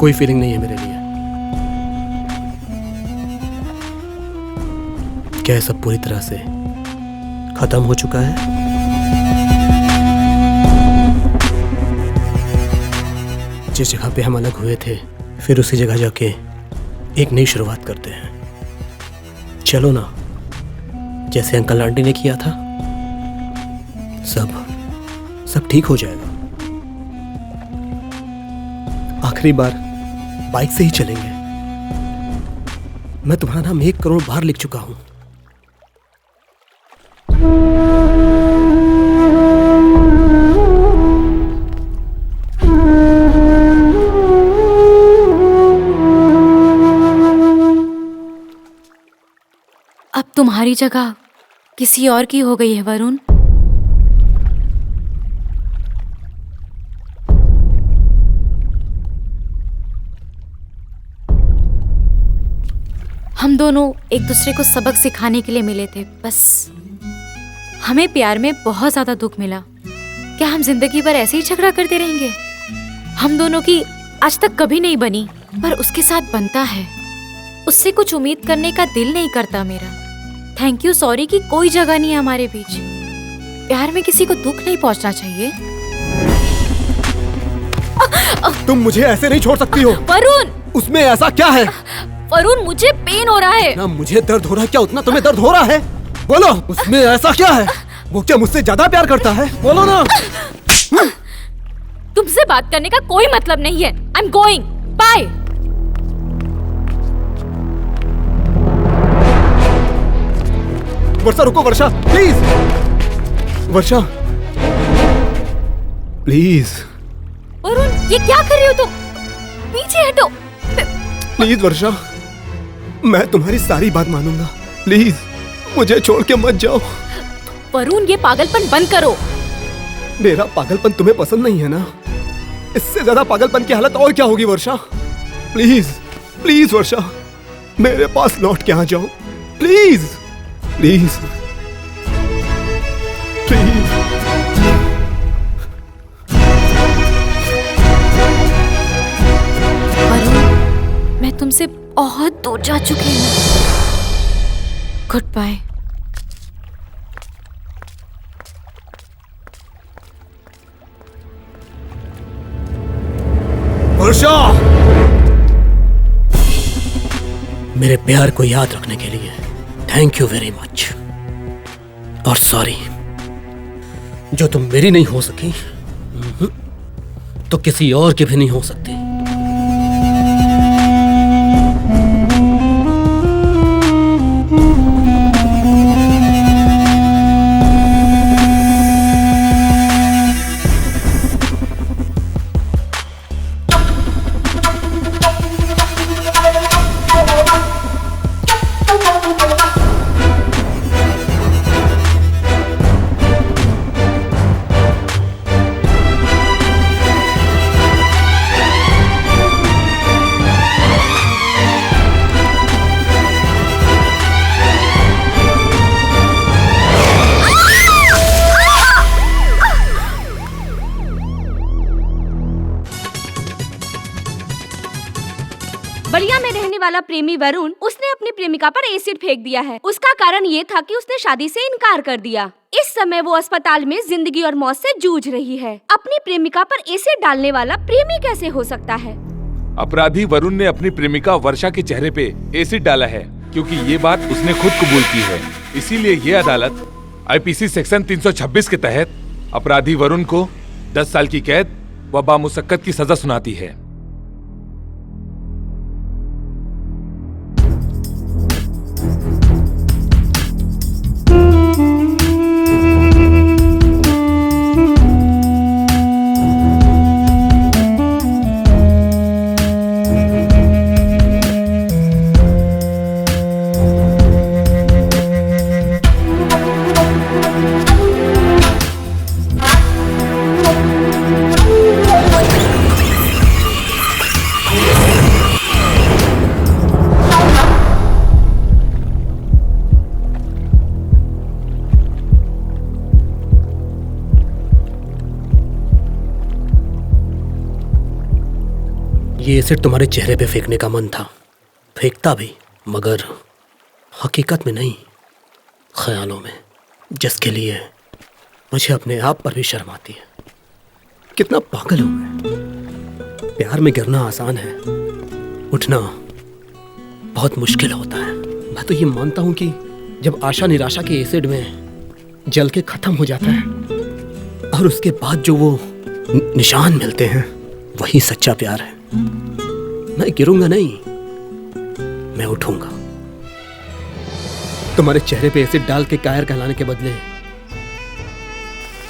कोई फीलिंग नहीं है मेरे लिए। क्या सब पूरी तरह से खत्म हो चुका है? जिस जगह पे हम अलग हुए थे, फिर उसी जगह जाके एक नई शुरुआत करते हैं। चलो ना, जैसे अंकल आंटी ने किया था। सब ठीक हो जाएगा। आखिरी बार बाइक से ही चलेंगे। मैं तुम्हारा नाम 1 करोड़ बार लिख चुका हूं। अब तुम्हारी जगह किसी और की हो गई है वरुण। हम दोनों एक दूसरे को सबक सिखाने के लिए मिले थे, बस हमें प्यार में बहुत ज्यादा दुख मिला। क्या हम जिंदगी भर ऐसे ही झगड़ा करते रहेंगे? हम दोनों की आज तक कभी नहीं बनी, पर उसके साथ बनता है। उससे कुछ उम्मीद करने का दिल नहीं करता मेरा। थैंक यू सॉरी की कोई जगह नहीं है हमारे बीच। प्यार में किसी को दुख नहीं पहुंचना चाहिए। तुम मुझे ऐसे नहीं छोड़ सकती हो। वरुण, उसमें ऐसा क्या है? वरुण, मुझे पेन हो रहा है। ना मुझे दर्द हो रहा है, क्या उतना तुम्हें दर्द हो रहा है? बोलो, उसमें ऐसा क्या है? वो क्या मुझसे ज्यादा प्यार करता है? बोलो ना। तुमसे बात करने का कोई मतलब नहीं है। I am going, bye. Varsha रुको, वर्षा प्लीज। वर्षा प्लीज। वरुण, ये क्या कर रही हो तुम? पीछे हटो। प्लीज वर्षा, मैं तुम्हारी सारी बात मानूंगा। प्लीज मुझे छोड़ के मत जाओ। वरुण, ये पागलपन बंद करो। मेरा पागलपन तुम्हें पसंद नहीं है ना? इससे ज्यादा पागलपन की हालत और क्या होगी वर्षा? प्लीज प्लीज वर्षा, मेरे पास लौट के आ जाओ। Please please please. वरुण, मैं तुमसे बहुत दूर जा चुकी हूँ। Good bye. वर्षा, मेरे प्यार को याद रखने के लिए थैंक यू वेरी मच। और सॉरी, जो तुम मेरी नहीं हो सकी तो किसी और की भी नहीं हो सकती। बलिया में रहने वाला प्रेमी वरुण, उसने अपनी प्रेमिका पर एसिड फेंक दिया है। उसका कारण ये था कि उसने शादी से इनकार कर दिया। इस समय वो अस्पताल में जिंदगी और मौत से जूझ रही है। अपनी प्रेमिका पर एसिड डालने वाला प्रेमी कैसे हो सकता है? अपराधी वरुण ने अपनी प्रेमिका वर्षा के चेहरे पे एसिड डाला है, क्योंकि ये बात उसने खुद कबूल की है। इसीलिए ये अदालत आईपीसी सेक्शन 326 के तहत अपराधी वरुण को 10 साल की कैद व बामुशक्कत की सजा सुनाती है। ये एसिड तुम्हारे चेहरे पे फेंकने का मन था, फेंकता भी, मगर हकीकत में नहीं, ख्यालों में, जिसके लिए मुझे अपने आप पर भी शर्म आती है। कितना पागल हूं मैं। प्यार में गिरना आसान है, उठना बहुत मुश्किल होता है। मैं तो ये मानता हूं कि जब आशा निराशा के एसिड में जल के खत्म हो जाता है और उसके बाद जो वो निशान मिलते हैं, वही सच्चा प्यार है। मैं गिरूंगा नहीं, मैं उठूंगा। तुम्हारे चेहरे पे एसिड डाल के कायर कहलाने के बदले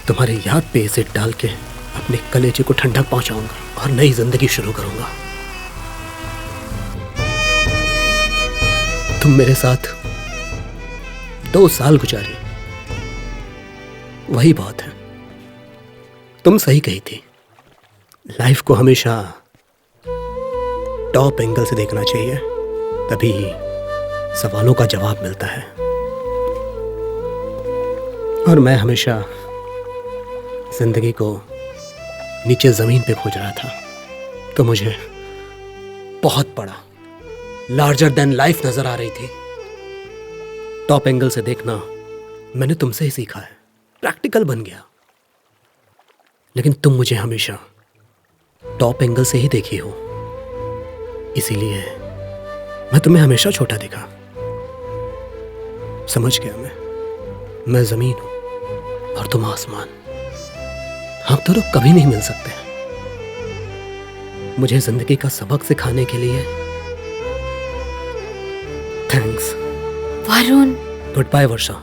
तुम्हारे याद पे एसिड डाल के अपने कलेजे को ठंडक पहुंचाऊंगा और नई जिंदगी शुरू करूंगा। तुम मेरे साथ 2 साल गुजारी, वही बहुत है। तुम सही कही थी, लाइफ को हमेशा टॉप एंगल से देखना चाहिए, तभी सवालों का जवाब मिलता है। और मैं हमेशा जिंदगी को नीचे जमीन पे खोज रहा था, तो मुझे बहुत बड़ा, लार्जर देन लाइफ नजर आ रही थी। टॉप एंगल से देखना मैंने तुमसे ही सीखा है, प्रैक्टिकल बन गया। लेकिन तुम मुझे हमेशा टॉप एंगल से ही देखी हो, इसीलिए मैं तुम्हें हमेशा छोटा देखा। समझ गया मैं जमीन हूं और तुम आसमान। हम दोनों कभी नहीं मिल सकते। मुझे जिंदगी का सबक सिखाने के लिए थैंक्स वरुण। गुड बाय वर्षा।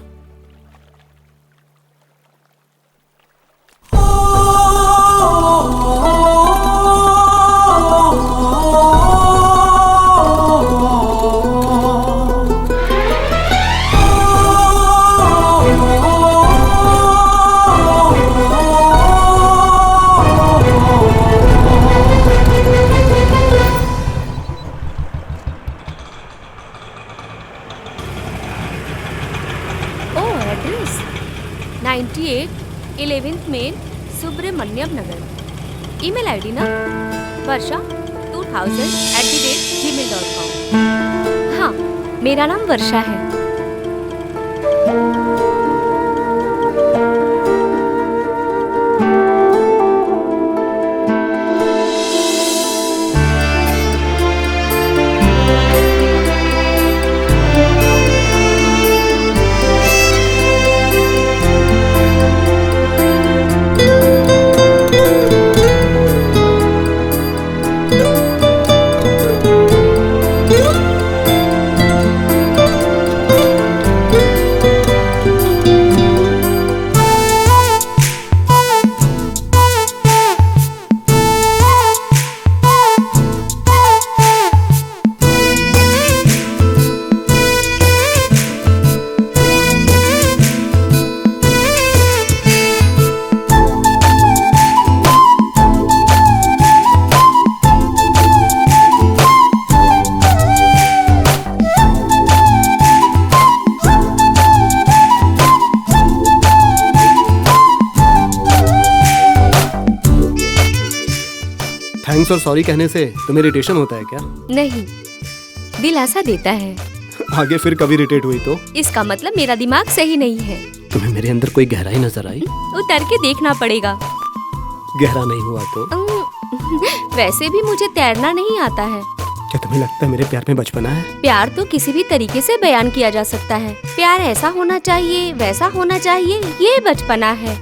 एड्रेस 98 11th मेन सुब्रमण्यम नगर। ईमेल आईडी ना varsha2000@gmail.com। हाँ, मेरा नाम वर्षा है। थैंक्स और सॉरी कहने से तुम्हें इरिटेशन होता है क्या? नहीं, दिलासा देता है। आगे फिर कभी इरिटेट हुई तो? इसका मतलब मेरा दिमाग सही नहीं है। तुम्हें मेरे अंदर कोई गहराई नजर आई? उतर के देखना पड़ेगा। गहरा नहीं हुआ तो? वैसे भी मुझे तैरना नहीं आता है। क्या तुम्हें लगता है मेरे प्यार में बचपना है? प्यार तो किसी भी तरीके से बयान किया जा सकता है। प्यार ऐसा होना चाहिए, वैसा होना चाहिए, ये बचपना है।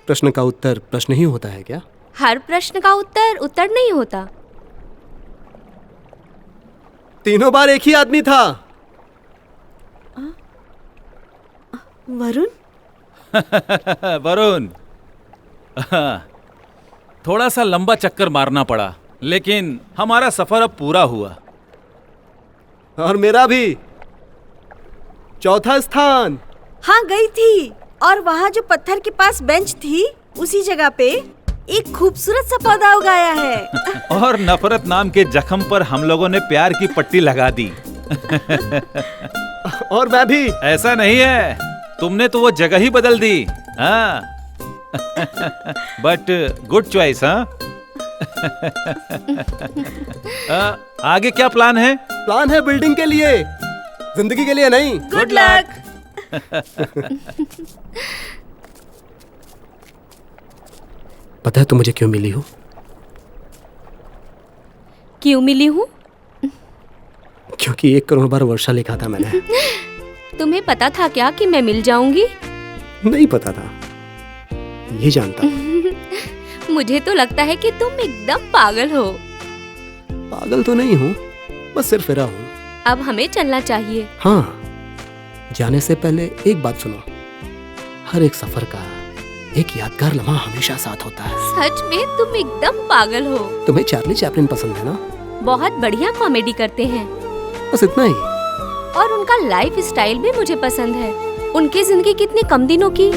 प्रश्न का उत्तर प्रश्न ही होता है क्या? हर प्रश्न का उत्तर उत्तर नहीं होता। तीनों बार एक ही आदमी था। वरुण? वरुण, थोड़ा सा लंबा चक्कर मारना पड़ा, लेकिन हमारा सफर अब पूरा हुआ। और मेरा भी। चौथा स्थान। हाँ, गई थी। और वहाँ जो पत्थर के पास बेंच थी, उसी जगह पे एक खूबसूरत सा पौधा उगाया है। और नफरत नाम के जख्म पर हम लोगों ने प्यार की पट्टी लगा दी। और मैं भी। ऐसा नहीं है, तुमने तो वो जगह ही बदल दी। हाँ। But good choice. हाँ, आगे क्या प्लान है? प्लान है बिल्डिंग के लिए, जिंदगी के लिए नहीं। Good luck. पता है तुम मुझे क्यों मिली हो? क्यों मिली हूँ? क्योंकि 1 करोड़ बार वर्षा लिखा था मैंने। तुम्हें पता था क्या कि मैं मिल जाऊंगी? नहीं पता था, ये जानता। मुझे तो लगता है कि तुम एकदम पागल हो। पागल तो नहीं हूँ, बस सिर्फ फिरा हूँ। अब हमें चलना चाहिए। हाँ, जाने से पहले एक बात सुनो, हर एक सफर का एक यादगार लम्हा हमेशा साथ होता है। सच में तुम एकदम पागल हो। तुम्हें चार्ली चैपलिन पसंद है ना? बहुत बढ़िया कॉमेडी करते हैं। बस इतना ही। और उनका लाइफ स्टाइल भी मुझे पसंद है। उनकी जिंदगी कितनी कम दिनों की